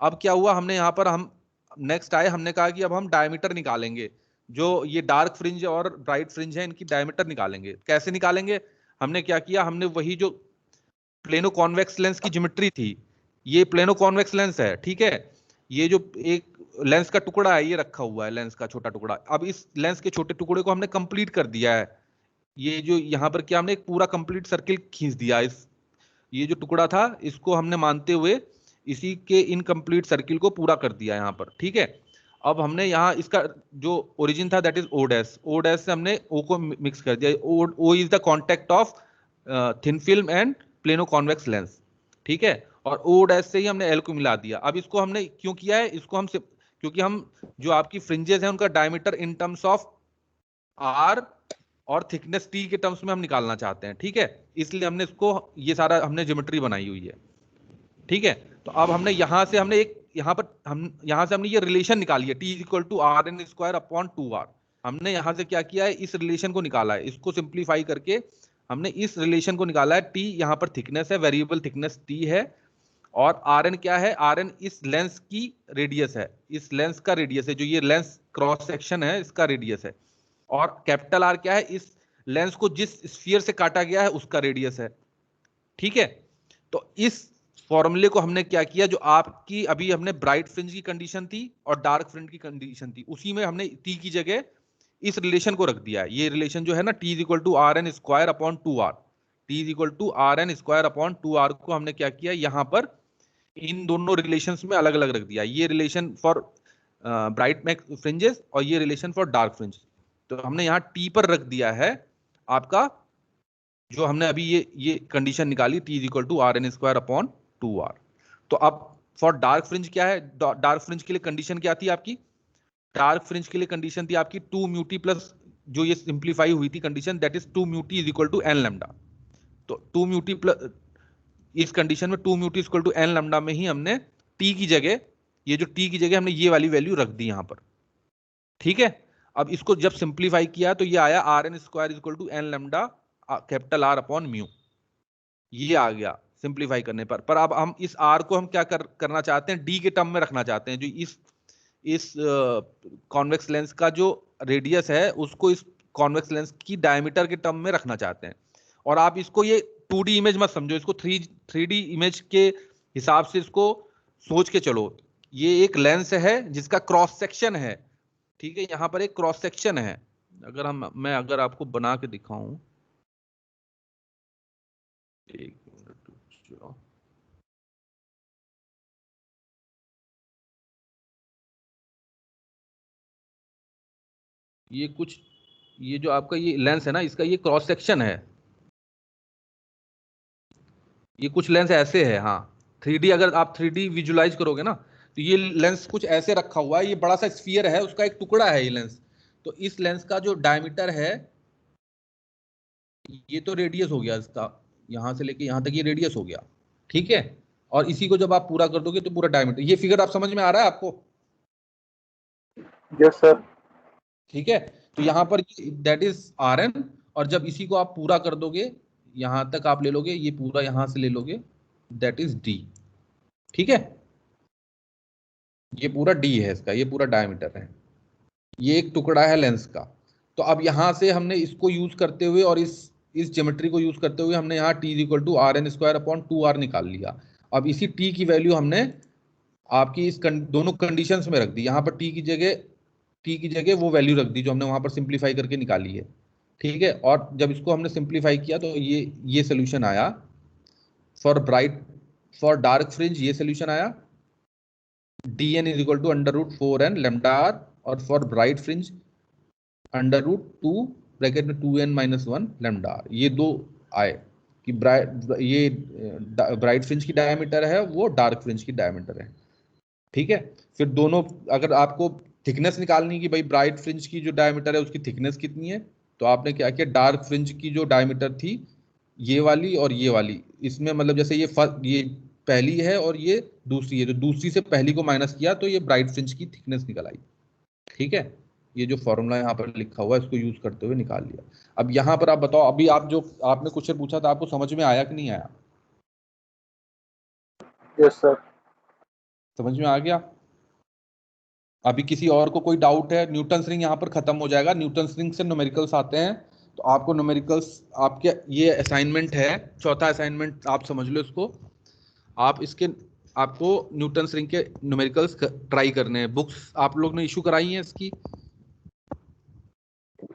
S1: अब क्या हुआ, हमने यहाँ पर हम नेक्स्ट आए, हमने कहा कि अब हम डायमीटर निकालेंगे, जो ये डार्क फ्रिंज और ब्राइट फ्रिंज है इनकी डायमीटर निकालेंगे। कैसे निकालेंगे, हमने क्या किया, हमने वही जो प्लेनो कॉन्वेक्स लेंस की ज्योमेट्री थी, ये प्लेनो कॉन्वेक्स लेंस है, ठीक है, ये जो एक लेंस का टुकड़ा है ये रखा हुआ है, लेंस का छोटा टुकड़ा। अब इस लेंस के छोटे टुकड़े को हमने कंप्लीट कर दिया है, ये जो यहाँ पर क्या हमने एक पूरा कंप्लीट सर्किल खींच दिया, ये जो टुकड़ा था इसको हमने मानते हुए इसी के इनकम्प्लीट सर्किल को पूरा कर दिया यहाँ पर, ठीक है। अब हमने यहाँ इसका जो ओरिजिन था दैट इज O डैश से हमने O को मिक्स कर दिया। O is the contact of thin film and plano convex lens. ठीक है, और ओ डैश से ही हमने एल को मिला दिया। अब इसको हमने क्यों किया है, इसको हम क्योंकि हम जो आपकी फ्रिंजेस हैं उनका diameter in terms of r और थिकनेस टी के टर्म्स में हम निकालना चाहते हैं, ठीक है, इसलिए हमने इसको ये सारा हमने ज्योमेट्री बनाई हुई है, ठीक है। तो अब हमने यहां से हमने एक यहां पर हम यहां से हमने ये रिलेशन निकाली है, t is equal to r N square upon 2r। हमने यहां से क्या किया है, इस रिलेशन को निकाला है, इसको सिंप्लीफाई करके हमने इस रिलेशन को निकाला है। टी यहां पर थिकनेस है, वेरिएबल थिकनेस टी है, और आर एन क्या है, आर एन इस लेंस की रेडियस है, इस लेंस का रेडियस है, जो ये लेंस क्रॉस सेक्शन है इसका रेडियस है, और कैपिटल आर क्या है, इस लेंस को जिस स्फीयर से काटा गया है उसका रेडियस है, ठीक है। तो इस फॉर्मूले को हमने क्या किया, जो आपकी अभी हमने ब्राइट फ्रिंज की कंडीशन थी और डार्क फ्रिंज की कंडीशन थी, उसी में हमने टी की जगह इस रिलेशन को रख दिया है। ये रिलेशन जो है ना, t is equal to r N square upon 2r, t is equal to r N square upon 2r को हमने क्या किया, यहां पर इन दोनों रिलेशंस में अलग अलग रख दिया। ये रिलेशन फॉर ब्राइट फ्रिंजेस और ये रिलेशन फॉर डार्क फ्रिंज। तो हमने यहाँ टी पर रख दिया है आपका, जो हमने अभी ये कंडीशन निकाली, t is equal to r N square upon 2r। तो अब फॉर डार्क फ्रिंज क्या है, डार्क फ्रिंज के लिए कंडीशन क्या थी आपकी, डार्क फ्रिंज के लिए कंडीशन थी आपकी 2 म्यू प्लस, जो ये सिंप्लीफाई हुई थी condition, that is 2 mu is equal to n lambda. तो 2 म्यू प्लस, इस कंडीशन में 2 mu equal to n lambda में ही हमने टी की जगह, ये जो टी की जगह हमने ये वाली वैल्यू रख दी यहां पर, ठीक है। अब इसको जब सिंप्लीफाई किया तो ये आया are N square equal to n lambda capital R upon mu, ये आ गया सिंप्लीफाई करने पर अब हम इस आर को हम क्या करना चाहते हैं, डी के टर्म में रखना चाहते हैं। जो इस कॉन्वेक्स लेंस का जो रेडियस है उसको इस कॉन्वेक्स लेंस की डायमीटर के टर्म में रखना चाहते हैं। और आप इसको ये 2D इमेज मत समझो, इसको 3D इमेज के हिसाब से इसको सोच के चलो। ये एक लेंस है जिसका क्रॉस सेक्शन है, ठीक है, यहां पर एक क्रॉस सेक्शन है। मैं अगर आपको बना के दिखाऊं, एक मिनट रुक जाओ। ये जो आपका ये लेंस है ना, इसका ये क्रॉस सेक्शन है, ये कुछ लेंस ऐसे है, हाँ 3D, अगर आप 3D विजुलाइज करोगे ना तो ये लेंस कुछ ऐसे रखा हुआ है, ये बड़ा सा स्फीयर है, उसका एक टुकड़ा है ये लेंस। तो इस लेंस का जो डायमीटर है, ये तो रेडियस हो गया इसका, यहां से लेके यहां तक ये रेडियस हो गया, ठीक है। और इसी को जब आप पूरा कर दोगे तो पूरा डायमीटर, ये फिगर आप समझ में आ रहा है आपको?
S5: Yes sir.
S1: ठीक है, तो यहाँ पर दैट इज आर एन, और जब इसी को आप पूरा कर दोगे, यहां तक आप ले लोगे, ये पूरा यहां से ले लोगे, दैट इज डी, ठीक है। ये पूरा डी है इसका, ये पूरा डायमीटर है, ये एक टुकड़ा है लेंस का। तो अब यहां से हमने इसको यूज करते हुए और इस ज्योमेट्री को यूज करते हुए हमने यहाँ t equal to r N square upon 2r निकाल लिया। अब इसी टी की वैल्यू हमने आपकी इस दोनों कंडीशंस में रख दी। यहाँ पर टी की जगह वो वैल्यू रख दी जो हमने वहां पर सिंप्लीफाई करके निकाली है, ठीक है। और जब इसको हमने सिंप्लीफाई किया तो ये सोल्यूशन आया फॉर डार्क फ्रिंज, ये सोल्यूशन आया dn is equal to under root 4n lambda r, और for bright fringe under root 2 bracket में 2n माइनस 1 लैम्डा r। ये दो आए कि ब्राइट फ्रिंज की डायमीटर है, वो डार्क फ्रिंज की डायमीटर है, ठीक है। फिर दोनों, अगर आपको थिकनेस निकालनी कि भाई ब्राइट फ्रिंज की जो डायमीटर है उसकी थिकनेस कितनी है, तो आपने क्या किया, डार्क फ्रिंज की जो डायमीटर थी ये वाली और ये वाली, इसमें मतलब जैसे ये पहली है और ये दूसरी है, तो दूसरी से पहली को माइनस किया तो ये ब्राइट फ्रिंज की थिकनेस निकल आई, ठीक है। ये जो फॉर्मूला यहाँ पर लिखा हुआ है इसको यूज करते हुए निकाल लिया। अब यहाँ पर आप बताओ, अभी आप जो आपने क्वेश्चन पूछा था आपको समझ में आया कि नहीं आया?
S5: Yes sir.
S1: समझ में आ गया? अभी किसी और को कोई डाउट है? न्यूटन रिंग यहाँ पर खत्म हो जाएगा, न्यूटन रिंग से न्यूमेरिकल्स आते हैं, तो आपको न्यूमेरिकल्स, आपके ये असाइनमेंट है, चौथा असाइनमेंट आप समझ लो इसको। आप इसके, आपको न्यूटन रिंग के न्यूमेरिकल्स ट्राई करने हैं। बुक्स आप लोग ने इशू कराई है इसकी?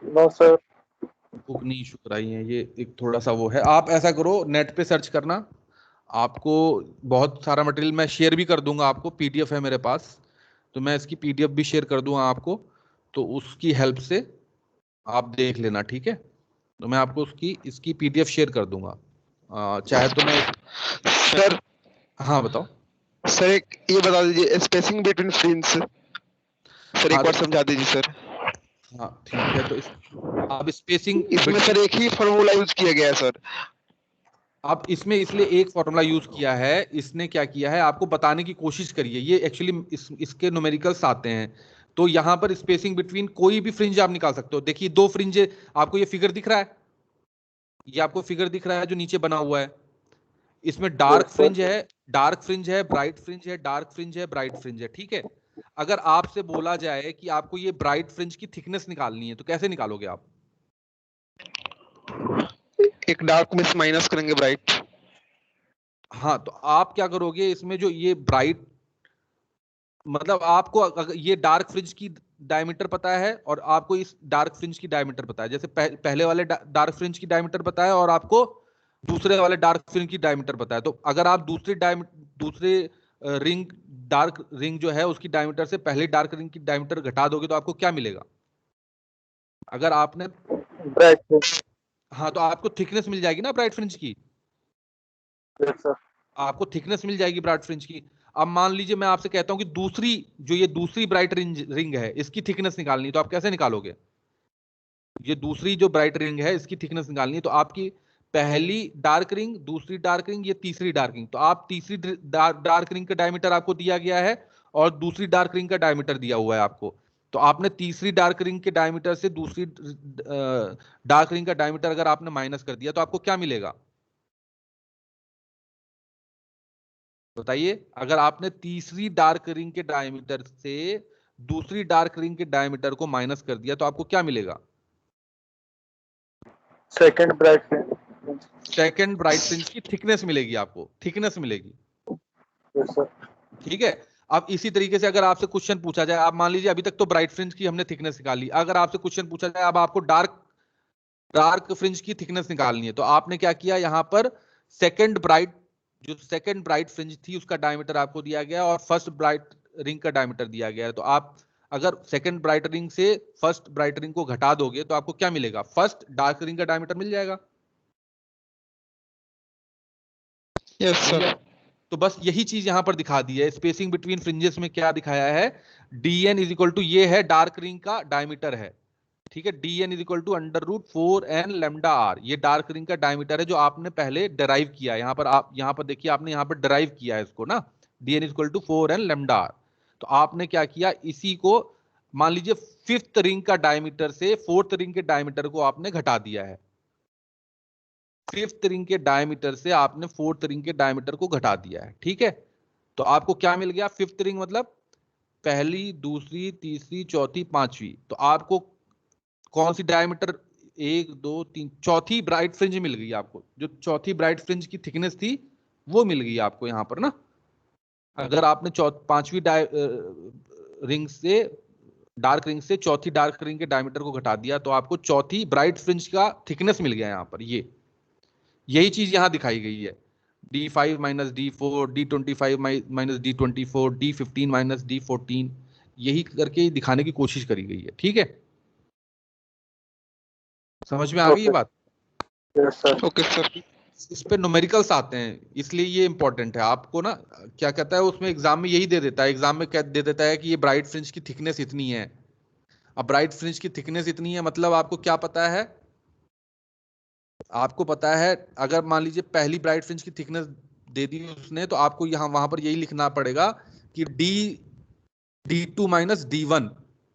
S5: No sir.
S1: बुक नहीं इशू कराई है, ये एक थोड़ा सा वो है। आप ऐसा करो, नेट पे सर्च करना, आपको बहुत सारा मटेरियल मैं शेयर भी कर दूंगा आपको, पीडीएफ है मेरे पास, तो मैं इसकी पीडीएफ भी शेयर कर दूंगा आपको, तो उसकी हेल्प से आप देख लेना, ठीक है। तो मैं आपको इसकी पीडीएफ शेयर कर दूंगा, चाहे तो मैं
S4: सर
S1: हाँ बताओ।
S4: सर एक ये बता दीजिए स्पेसिंग बिटवीन फ्रिंज सर, एक
S1: हाँ
S4: बार समझा दीजिए सर।
S1: हाँ ठीक है, तो अब स्पेसिंग
S4: इसमें सर एक ही फॉर्मूला यूज किया गया है सर।
S1: अब इसमें इसलिए एक फॉर्मूला यूज किया है, इसने क्या किया है आपको बताने की कोशिश करिए, ये एक्चुअली इसके न्यूमेरिकल्स आते हैं। तो यहाँ पर स्पेसिंग बिटवीन कोई भी फ्रिंज आप निकाल सकते हो। देखिए दो फ्रिंज, आपको ये फिगर दिख रहा है, ये आपको फिगर दिख रहा है जो नीचे बना हुआ है। इसमें डार्क फ्रिंज है, डार्क फ्रिंज है, ब्राइट फ्रिंज है, डार्क फ्रिंज है, ब्राइट फ्रिंज है, ठीक है। अगर आपसे बोला जाए कि आपको ये ब्राइट फ्रिंज की थिकनेस निकालनी है तो कैसे निकालोगे आप?
S4: एक डार्क में से माइनस करेंगे ब्राइट।
S1: हाँ, तो आप क्या करोगे, इसमें जो ये ब्राइट, मतलब आपको अगर ये डार्क फ्रिंज की डायमीटर पता है और आपको इस डार्क फ्रिंज की डायमीटर पता है, जैसे पहले वाले डार्क फ्रिंज की डायमीटर पता है और आपको दूसरे वाले डार्क फ्रिंज की डायमीटर पता है, तो अगर आप दूसरे रिंग, डार्क रिंग जो है उसकी डायमीटर से पहले डार्क रिंग की डायमीटर घटा दोगे तो आपको क्या मिलेगा? अगर आपने
S5: ब्राइट फ्रिंज।
S1: हाँ, तो आपको थिकनेस मिल जाएगी ना ब्राइट फ्रिंज की,
S5: यस सर।
S1: आपको थिकनेस मिल जाएगी ब्राइट फ्रिंज की। अब मान लीजिए मैं आपसे कहता हूं कि दूसरी जो ये दूसरी ब्राइट रिंग है इसकी थिकनेस निकालनी है, तो आप कैसे निकालोगे? ये दूसरी जो ब्राइट रिंग है इसकी थिकनेस निकालनी है, तो आपकी पहली डार्क रिंग, दूसरी डार्क रिंग, ये तीसरी डार्क रिंग, तो आप तीसरी डार्क रिंग का डायमीटर आपको दिया गया है और दूसरी डार्क रिंग का डायमीटर दिया हुआ है आपको। तो आपने तीसरी डार्क रिंग के डायमीटर से दूसरी डार्क रिंग का डायमीटर अगर आपने माइनस कर दिया तो आपको क्या मिलेगा बताइए? अगर आपने तीसरी डार्क रिंग के डायमीटर से दूसरी डार्क रिंग के डायमीटर को माइनस कर दिया तो आपको क्या मिलेगा?
S5: Second bright fringe.
S1: Second bright fringe की थिकनेस मिलेगी, आपको थिकनेस मिलेगी,
S5: यस सर।
S1: ठीक है। अब इसी तरीके से अगर आपसे क्वेश्चन पूछा जाए, आप मान लीजिए अभी तक तो ब्राइट फ्रिंज की हमने थिकनेस निकाली, अगर आपसे क्वेश्चन पूछा जाए अब आपको डार्क डार्क फ्रिंज की थिकनेस निकालनी है, तो आपने क्या किया, यहां पर सेकंड ब्राइट, जो सेकंड ब्राइट फ्रिंज थी उसका डायमीटर आपको दिया गया और फर्स्ट ब्राइट रिंग का डायमीटर दिया गया है, तो आप अगर सेकंड ब्राइट रिंग से फर्स्ट ब्राइट रिंग को घटा दोगे तो आपको क्या मिलेगा? फर्स्ट डार्क रिंग का डायमीटर मिल जाएगा।
S4: Yes sir.
S1: तो बस यही चीज यहां पर दिखा दी है, स्पेसिंग बिटवीन फ्रिंजेस में क्या दिखाया है, dn इज इक्वल टू, ये है डार्क रिंग का डायमीटर है, ठीक है। dn is equal to √4n lambda r, ये डार्क रिंग का डायमीटर है जो आपने पहले डराइव किया है। यहाँ पर आप यहाँ पर देखिए, आपने यहाँ पर डराइव किया है इसको ना, dn is equal to 4n lambda r। तो आपने क्या किया, इसी को मान लीजिए फिफ्थ रिंग का डायमीटर से फोर्थ रिंग के डायमीटर को आपने घटा दिया है, फिफ्थ रिंग के डायमीटर से आपने फोर्थ रिंग के डायमीटर को घटा दिया है, ठीक है। तो आपको क्या मिल गया, फिफ्थ रिंग मतलब पहली, दूसरी, तीसरी, चौथी, पांचवी, तो आपको कौन सी डायमीटर, एक, दो, तीन, चौथी ब्राइट फ्रिंज मिल गई आपको, जो चौथी ब्राइट फ्रिंज की थिकनेस थी वो मिल गई आपको यहां पर ना। अगर आपने पांचवी रिंग से, डार्क रिंग से चौथी डार्क रिंग के डायमीटर को घटा दिया तो आपको चौथी ब्राइट फ्रिंज का थिकनेस मिल गया यहां पर। ये यही चीज यहां दिखाई गई है, D5 minus D4, D25 minus D24, D15 minus D14, यही करके दिखाने की कोशिश करी गई है, ठीक है। समझ में आ गई ये बात?
S5: Yes sir.
S4: Okay sir.
S1: इस पे न्यूमेरिकल्स आते हैं इसलिए ये इंपॉर्टेंट है आपको ना। क्या कहता है उसमें, एग्जाम में यही दे देता है, एग्जाम में क्या दे देता है कि ये ब्राइट फ्रिंज की थिकनेस इतनी है। अब ब्राइट फ्रिंज की थिकनेस इतनी है मतलब आपको क्या पता है, आपको पता है अगर मान लीजिए पहली ब्राइट फ्रिंज की थिकनेस दे दी उसने, तो आपको यहाँ वहां पर यही लिखना पड़ेगा कि D2 minus D1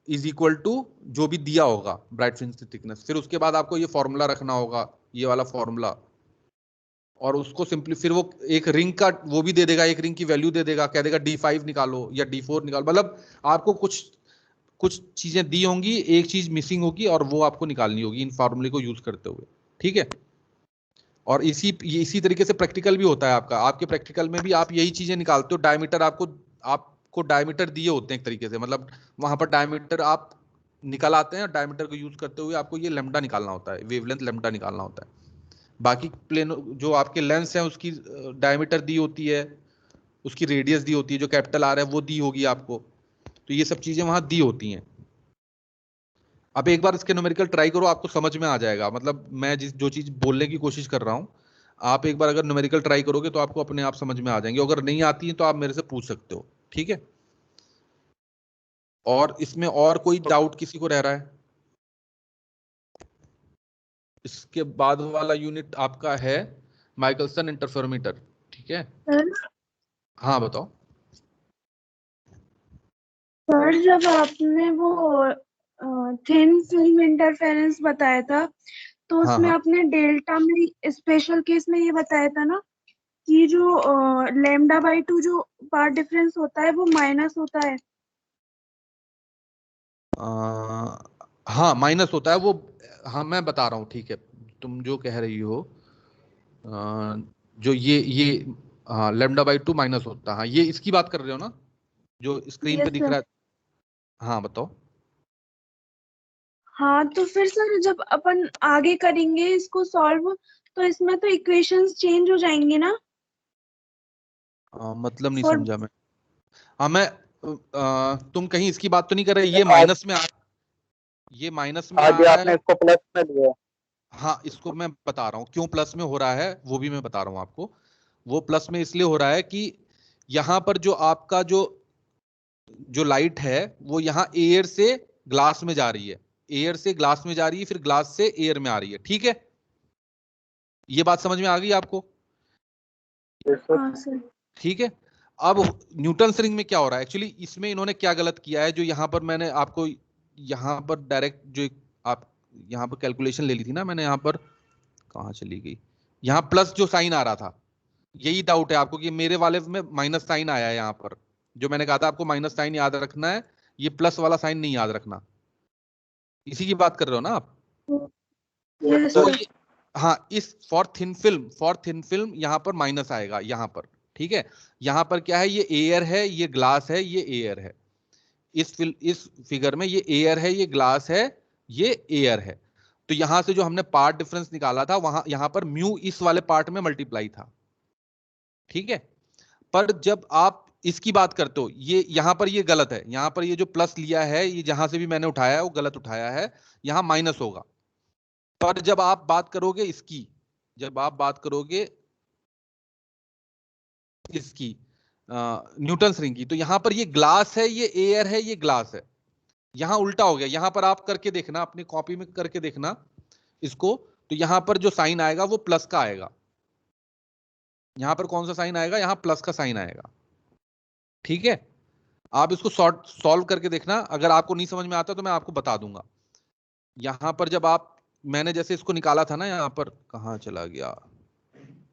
S1: is equal to जो भी दिया होगा ब्राइट फ्रिंज की थिकनेस, फिर उसके बाद आपको ये फॉर्मूला रखना होगा, ये वाला फॉर्मूला, और उसको सिंपली फिर वो एक रिंग का वो भी दे देगा, एक रिंग की वैल्यू दे देगा, कह देगा D5 निकालो या D4 निकालो, मतलब आपको कुछ कुछ चीजें दी होंगी, एक चीज मिसिंग होगी और वो आपको निकालनी होगी इन फॉर्मूले को यूज करते हुए, ठीक है। और इसी तरीके से प्रैक्टिकल भी होता है आपका, आपके प्रैक्टिकल में भी आप यही चीजें निकालते हो। डायमीटर आपको डायमीटर दिए होते हैं एक तरीके से, मतलब वहां पर डायमीटर आप निकल आते हैं और डायमीटर को यूज करते हुए आपको ये लैम्डा निकालना होता है, वेवलेंथ लैम्डा निकालना होता है। बाकी प्लेन जो आपके लेंस है उसकी डायमीटर दी होती है, उसकी रेडियस दी होती है, जो कैपिटल आर है वो दी होगी आपको, तो ये सब चीजें वहां दी होती हैं। अब एक बार इसके न्यूमेरिकल ट्राई करो, आपको समझ में आ जाएगा, मतलब मैं जो चीज बोलने की कोशिश कर रहा हूँ आप एक बार अगर न्यूमेरिकल ट्राई करोगे तो आपको अपने आप समझ में आ जाएंगे, अगर नहीं आती है तो आप मेरे से पूछ सकते हो, ठीक है। और इसमें और कोई डाउट किसी को रह रहा है? इसके बाद वाला यूनिट आपका है माइकलसन इंटरफेरोमीटर, ठीक है। हाँ बताओ।
S6: सर जब आपने वो थिन फिल्म इंटरफेरेंस बताया था तो
S1: हाँ
S6: उसमें
S1: हाँ
S6: आपने डेल्टा में स्पेशल केस में ये बताया था ना कि जो लैम्डा बाई 2 जो पार्ट डिफरेंस होता है वो माइनस होता है।
S1: हाँ माइनस होता है वो। हाँ मैं बता रहा हूँ, ठीक है। तुम जो कह रही हो जो ये हाँ लेमडा बाई 2 माइनस होता है, हाँ ये इसकी बात कर रहे हो ना जो स्क्रीन पे
S6: यस
S1: दिख
S6: सर।
S1: रहा है? हाँ बताओ।
S6: हाँ तो फिर सर जब अपन आगे करेंगे इसको सॉल्व तो इसमें तो इक्वेशंस चेंज हो जाएंगे ना?
S1: मतलब नहीं
S6: फॉर
S1: समझा मैं। हाँ मैं तुम कहीं इसकी बात तो नहीं कर रहे ये माइनस में ये माइनस में
S5: आज
S1: आ
S5: भी
S1: रहा
S5: आपने
S1: है?
S5: इसको प्लस में लिया।
S1: हाँ इसको मैं बता रहा हूँ क्यों प्लस में हो रहा है, वो भी मैं बता रहा हूँ आपको। वो प्लस में इसलिए हो रहा है कि यहाँ पर जो आपका जो लाइट है वो यहाँ एयर से ग्लास में जा रही है, एयर से ग्लास में जा रही है, फिर ग्लास से एयर में आ रही है, ठीक है। ये बात समझ में आ गई आपको?
S6: हाँ सर।
S1: ठीक है। अब न्यूटन रिंग में क्या हो रहा है एक्चुअली, इसमें इन्होंने क्या गलत किया है, जो यहां पर मैंने आपको यहां पर डायरेक्ट जो आप यहां पर कैलकुलेशन ले ली थी ना मैंने, यहां पर कहां चली गई, यहां प्लस जो साइन आ रहा था, यही डाउट है आपको कि मेरे वाले में माइनस साइन आया है यहां पर। जो मैंने कहा था आपको माइनस साइन याद रखना है, ये प्लस वाला साइन नहीं याद रखना, इसी की बात कर रहे हो ना आप?
S6: यस
S1: तो
S6: सर।
S1: ये हाँ इस फॉर थिन फिल्म यहां पर माइनस आएगा यहां पर, ठीक है। यहां पर क्या है, ये एयर है, ये ग्लास है, ये एयर है। इस फिगर में ये एयर है, ये ग्लास है, ये एयर है। तो यहां से जो हमने पार्ट डिफरेंस निकाला था वहां यहां पर म्यू इस वाले पार्ट में मल्टीप्लाई था, ठीक है। पर जब आप इसकी बात करते हो ये यहां पर ये गलत है, यहां पर ये जो प्लस लिया है ये जहां से भी मैंने उठाया है वो गलत उठाया है, यहां माइनस होगा। पर जब आप बात करोगे इसकी, जब आप बात करोगे इसकी न्यूटन रिंग की, तो यहां पर ये ग्लास है, ये एयर है, ये ग्लास है। यहां उल्टा हो गया, यहां पर आप करके देखना, अपनी कॉपी में करके देखना इसको, तो यहां पर जो साइन आएगा वो प्लस का आएगा। यहां पर कौन सा साइन आएगा, यहां प्लस का साइन आएगा, ठीक है। आप इसको सॉल्व करके देखना, अगर आपको नहीं समझ में आता तो मैं आपको बता दूंगा। यहां पर जब आप मैंने जैसे इसको निकाला था ना, यहां पर कहां चला गया,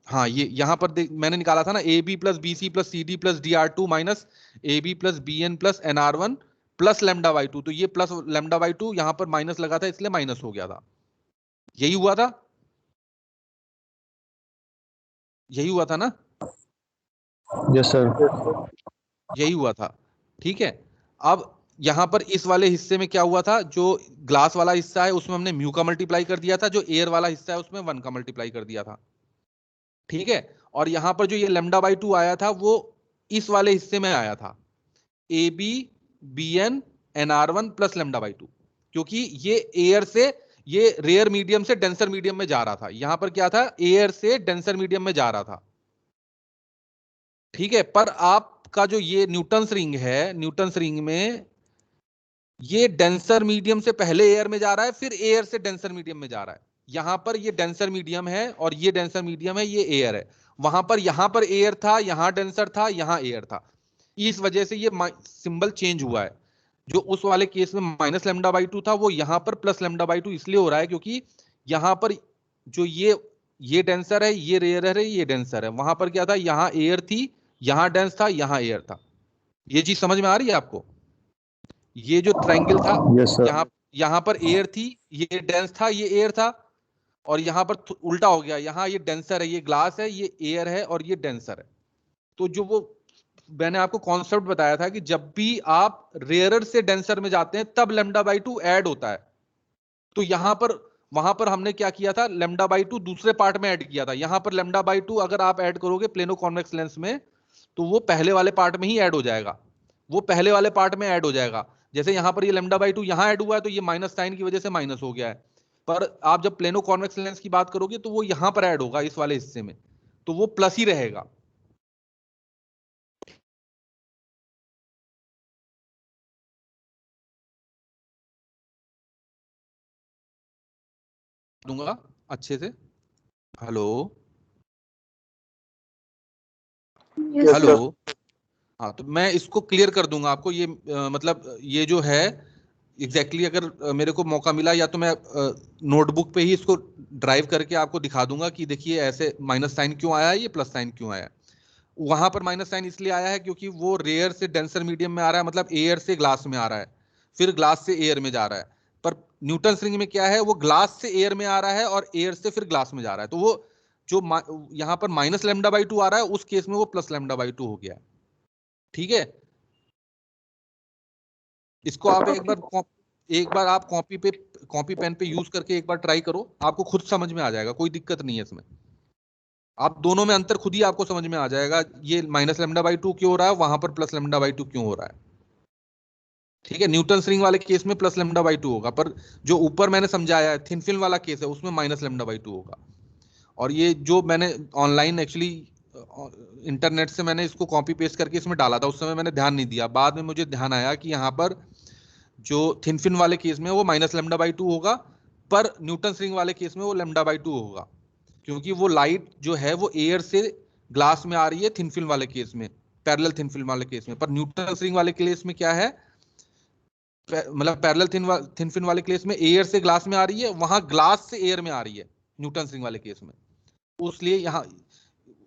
S1: हाँ ये यहां पर मैंने निकाला था ना, A B plus B C plus C D plus D R two minus A B plus B N plus N R one plus lambda by two. तो ये प्लस लेमडा बाई टू यहां पर माइनस लगा था इसलिए minus हो गया था, यही हुआ था, यही हुआ था ना,
S5: यस सर।
S1: यही हुआ था, ठीक है। अब यहां पर इस वाले हिस्से में क्या हुआ था, जो ग्लास वाला हिस्सा है उसमें हमने म्यू का मल्टीप्लाई कर दिया था, जो एयर वाला हिस्सा है उसमें 1 का मल्टीप्लाई कर दिया था, ठीक है। और यहां पर जो ये लेमडा बाई 2 आया था वो इस वाले हिस्से में आया था, A B B N N R one plus lambda by 2, क्योंकि ये एयर से ये रेयर मीडियम से डेंसर मीडियम में जा रहा था। यहां पर क्या था, एयर से डेंसर मीडियम में जा रहा था, ठीक है। पर आपका जो ये न्यूटन्स रिंग है, न्यूटन्स रिंग में ये डेंसर मीडियम से पहले एयर में जा रहा है, फिर एयर से डेंसर मीडियम में जा रहा है। यहां पर ये डेंसर मीडियम है और ये डेंसर मीडियम है, ये एयर है। यहां पर एयर था, यहां डेंसर था, यहां एयर था। इस वजह से ये सिंबल चेंज हुआ है। जो उस वाले केस में माइनस लेमडा बाई 2 था वो यहां पर प्लस लेमडा बाई 2 इसलिए हो रहा है क्योंकि यहां पर जो ये डेंसर है, ये रेयर है, ये डेंसर है। वहां पर क्या था, यहां एयर थी, यहां डेंस था, यहां एयर था। ये चीज समझ में आ रही है आपको? ये जो ट्रायंगल था,
S5: यस सर।
S1: यहाँ यहाँ पर एयर थी, ये डेंस था, ये एयर था, और यहाँ पर उल्टा हो गया, यहाँ ये डेंसर है, ये ग्लास है, ये एयर है और ये डेंसर है। तो जो वो मैंने आपको कॉन्सेप्ट बताया था कि जब भी आप रेयरर से डेंसर में जाते हैं तब लेमडा बाई 2 ऐड होता है। तो यहां पर वहां पर हमने क्या किया था, लेमडा बाई 2 दूसरे पार्ट में ऐड किया था। यहां पर लेमडा बाई 2 अगर आप ऐड करोगे प्लेनो कॉन्वेक्स लेंस में तो वो पहले वाले पार्ट में ही ऐड हो जाएगा, वो पहले वाले पार्ट में ऐड हो जाएगा। जैसे यहां पर ये लेमडा बाई 2 यहां ऐड हुआ है तो ये माइनस साइन की वजह से माइनस हो गया है। पर आप जब प्लेनो कॉन्वेक्स लेंस की बात करोगे तो वो यहां पर ऐड होगा इस वाले हिस्से में, तो वो प्लस ही रहेगा। दूंगा अच्छे से। Hello
S6: Yes,
S1: hello
S6: sir.
S1: हाँ, तो मैं इसको क्लियर कर दूंगा आपको। ये मतलब ये जो है एग्जैक्टली अगर मेरे को मौका मिला या तो मैं नोटबुक पे ही इसको ड्राइव करके आपको दिखा दूंगा कि देखिए ऐसे माइनस साइन क्यों आया है, ये प्लस साइन क्यों आया है। वहां पर माइनस साइन इसलिए आया है क्योंकि वो रेयर से डेंसर मीडियम में आ रहा है, मतलब एयर से ग्लास में आ रहा है, फिर ग्लास से एयर में जा रहा है। पर न्यूटन रिंग में क्या है, वो ग्लास से एयर में आ रहा है और एयर से फिर ग्लास में जा रहा है। तो वो जो यहाँ पर माइनस लेमडा बाई 2 आ रहा है, उस केस में वो प्लस लेमडा बाई 2 हो गया है। ठीक है, इसको आप एक बार आप कॉपी पेन पे यूज करके एक बार ट्राई करो, आपको खुद समझ में आ जाएगा, कोई दिक्कत नहीं है इसमें। आप दोनों में अंतर खुद ही आपको समझ में आ जाएगा, ये माइनस लेमडा बाई 2 क्यों हो रहा है, वहां पर प्लस लेमडा बाई 2 क्यों हो रहा है। ठीक है, न्यूटन रिंग वाले केस में प्लस लेमडा बाई 2 होगा, पर जो ऊपर मैंने समझाया है थिन फिल्म वाला केस है, उसमें माइनस लेमडा बाई 2 होगा। और ये जो मैंने ऑनलाइन एक्चुअली इंटरनेट से मैंने इसको कॉपी पेस्ट करके इसमें डाला था, उस समय मैंने ध्यान नहीं दिया, बाद में मुझे ध्यान आया कि यहाँ पर जो थिन फिल्म वाले केस में वो माइनस लेमडा बाई 2 होगा, पर न्यूटन रिंग वाले केस में वो लेमडा बाई 2 होगा, क्योंकि वो लाइट जो है वो एयर से ग्लास में आ रही है थिन फिल्म वाले केस में, पैरेलल थिन फिल्म वाले केस में। पर न्यूटन रिंग वाले केस में क्या है, मतलब पैरेलल थिन फिल्म वाले केस में एयर से ग्लास में आ रही है, वहां ग्लास से एयर में आ रही है न्यूटन रिंग वाले केस में। उसलिए यहाँ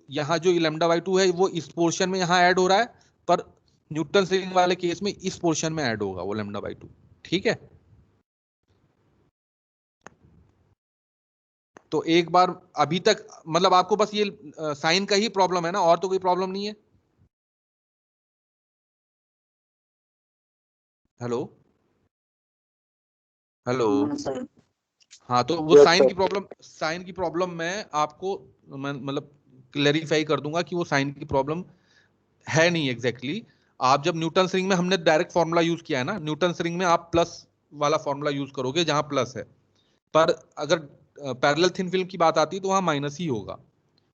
S1: यहाँ जो लेमडा बाई 2 है वो इस पोर्शन में यहाँ ऐड हो रहा है, पर न्यूटन रिंग वाले केस में इस पोर्शन में ऐड होगा वो लेमडा बाई 2। ठीक है, तो एक बार अभी तक मतलब आपको बस ये साइन का ही प्रॉब्लम है ना, और तो कोई प्रॉब्लम नहीं है। हेलो हेलो
S6: हाँ सर.
S1: हाँ, तो वो
S5: Yes,
S1: साइन
S5: sir.
S1: की प्रॉब्लम मैं आपको मतलब क्लेरिफाई कर दूंगा कि वो साइन की प्रॉब्लम है नहीं एग्जैक्टली आप जब न्यूटन रिंग में हमने डायरेक्ट फॉर्मूला यूज किया है ना, न्यूटन रिंग में आप प्लस वाला फॉर्मूला यूज करोगे जहां प्लस है, पर अगर पैरेलल थिन फिल्म की बात आती है तो वहां माइनस ही होगा।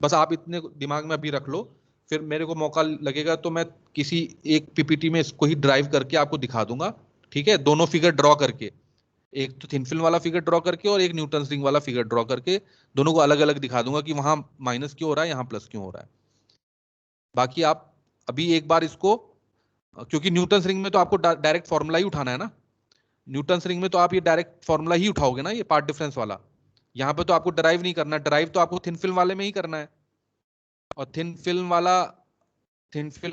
S1: बस आप इतने दिमाग में अभी रख लो, फिर मेरे को मौका लगेगा तो मैं किसी एक पीपीटी में इसको ही ड्राइव करके आपको दिखा दूंगा। ठीक है, दोनों फिगर ड्रॉ करके, एक तो थिन फिल्म वाला फिगर ड्रॉ करके और एक न्यूटन रिंग वाला फिगर ड्रॉ करके, दोनों को अलग अलग दिखा दूंगा कि वहां माइनस क्यों हो रहा है, यहाँ प्लस क्यों हो रहा है। बाकी आप अभी एक बार इसको, क्योंकि न्यूटन रिंग में तो आपको डायरेक्ट फॉर्मूला ही उठाना है ना, न्यूटन रिंग में तो आप ये डायरेक्ट फॉर्मूला ही उठाओगे ना, ये पार्ट डिफरेंस वाला। यहाँ पे तो आपको ड्राइव नहीं करना, ड्राइव तो आपको थिन फिल्म वाले में ही करना है। और थिन फिल्म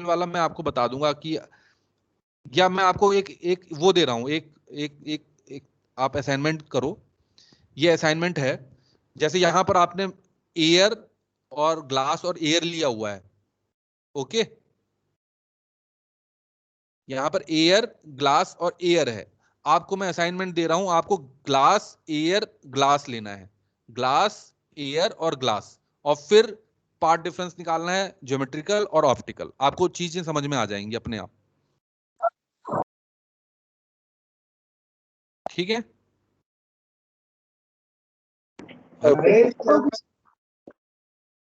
S1: वाला मैं आपको बता दूंगा कि, या मैं आपको एक एक वो दे रहा हूं, एक एक एक, एक आप असाइनमेंट करो। ये असाइनमेंट है, जैसे यहां पर आपने एयर और ग्लास और एयर लिया हुआ है। ओके, यहां पर एयर ग्लास और एयर है, आपको मैं असाइनमेंट दे रहा हूं, आपको ग्लास एयर ग्लास लेना है, ग्लास एयर और ग्लास, और फिर पार्ट डिफरेंस निकालना है ज्योमेट्रिकल और ऑप्टिकल। आपको चीजें समझ में आ जाएंगी अपने आप। ठीक है,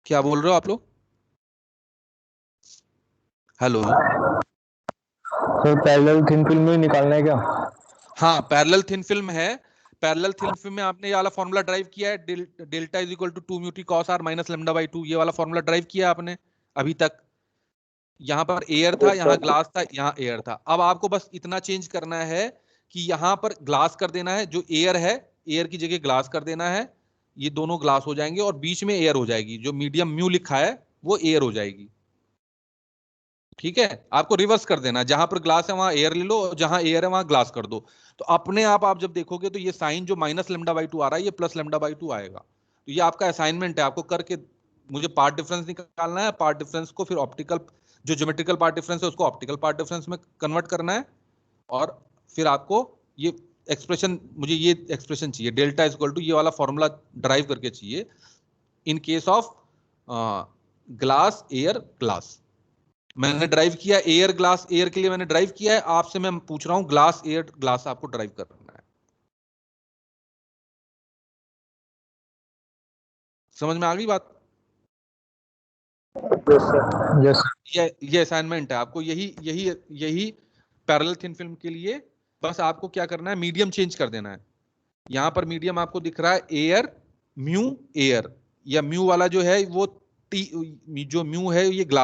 S1: क्या बोल रहे हो आप लोग? Hello,
S5: sir parallel thin film में निकालना है क्या?
S1: हाँ पैरेलल थिन फिल्म है। पैरेलल थिन फिल्म में आपने ये वाला फॉर्मूला ड्राइव किया है, delta is equal to 2 mu T cos are minus lambda by 2, ये वाला फॉर्मूला ड्राइव किया आपने अभी तक। यहाँ पर एयर था,
S5: Yes,
S1: यहाँ
S5: sir.
S1: ग्लास था, यहाँ एयर था। अब आपको बस इतना चेंज करना है कि यहाँ पर ग्लास कर देना है, जो एयर है एयर की जगह ग्लास कर देना है, ये दोनों ग्लास हो जाएंगे और बीच में एयर हो जाएगी, जो मीडियम म्यू लिखा है वो एयर हो जाएगी। ठीक है, आपको रिवर्स कर देना, जहां पर ग्लास है वहां एयर ले लो, जहां एयर है वहां ग्लास कर दो। तो अपने आप जब देखोगे तो ये साइन जो माइनस लेमडा बाई 2 आ रहा है, ये प्लस लेमडा बाई 2 आएगा। तो ये आपका असाइनमेंट है, आपको करके मुझे पार्ट डिफरेंस निकालना है, पार्ट डिफरेंस को फिर ऑप्टिकल, जो ज्योमेट्रिकल पार्ट डिफरेंस है उसको ऑप्टिकल पार्ट डिफरेंस में कन्वर्ट करना है, और फिर आपको ये एक्सप्रेशन, मुझे ये एक्सप्रेशन चाहिए, डेल्टा इज इक्वल टू ये वाला फॉर्मूला ड्राइव करके चाहिए इन case of glass air glass. मैंने ड्राइव किया एयर ग्लास एयर के लिए, मैंने ड्राइव किया है, आपसे मैं पूछ रहा हूं ग्लास एयर ग्लास आपको ड्राइव करना है। समझ में आ गई बात?
S5: यस
S1: ये असाइनमेंट है आपको, यही पैरेलल थिन फिल्म के लिए। बस आपको क्या करना है, मीडियम चेंज कर देना है। यहाँ पर मीडियम आपको दिख रहा है एयर, म्यू एयर, या म्यू वाला जो है वो टी, जो म्यू है ये ग्लास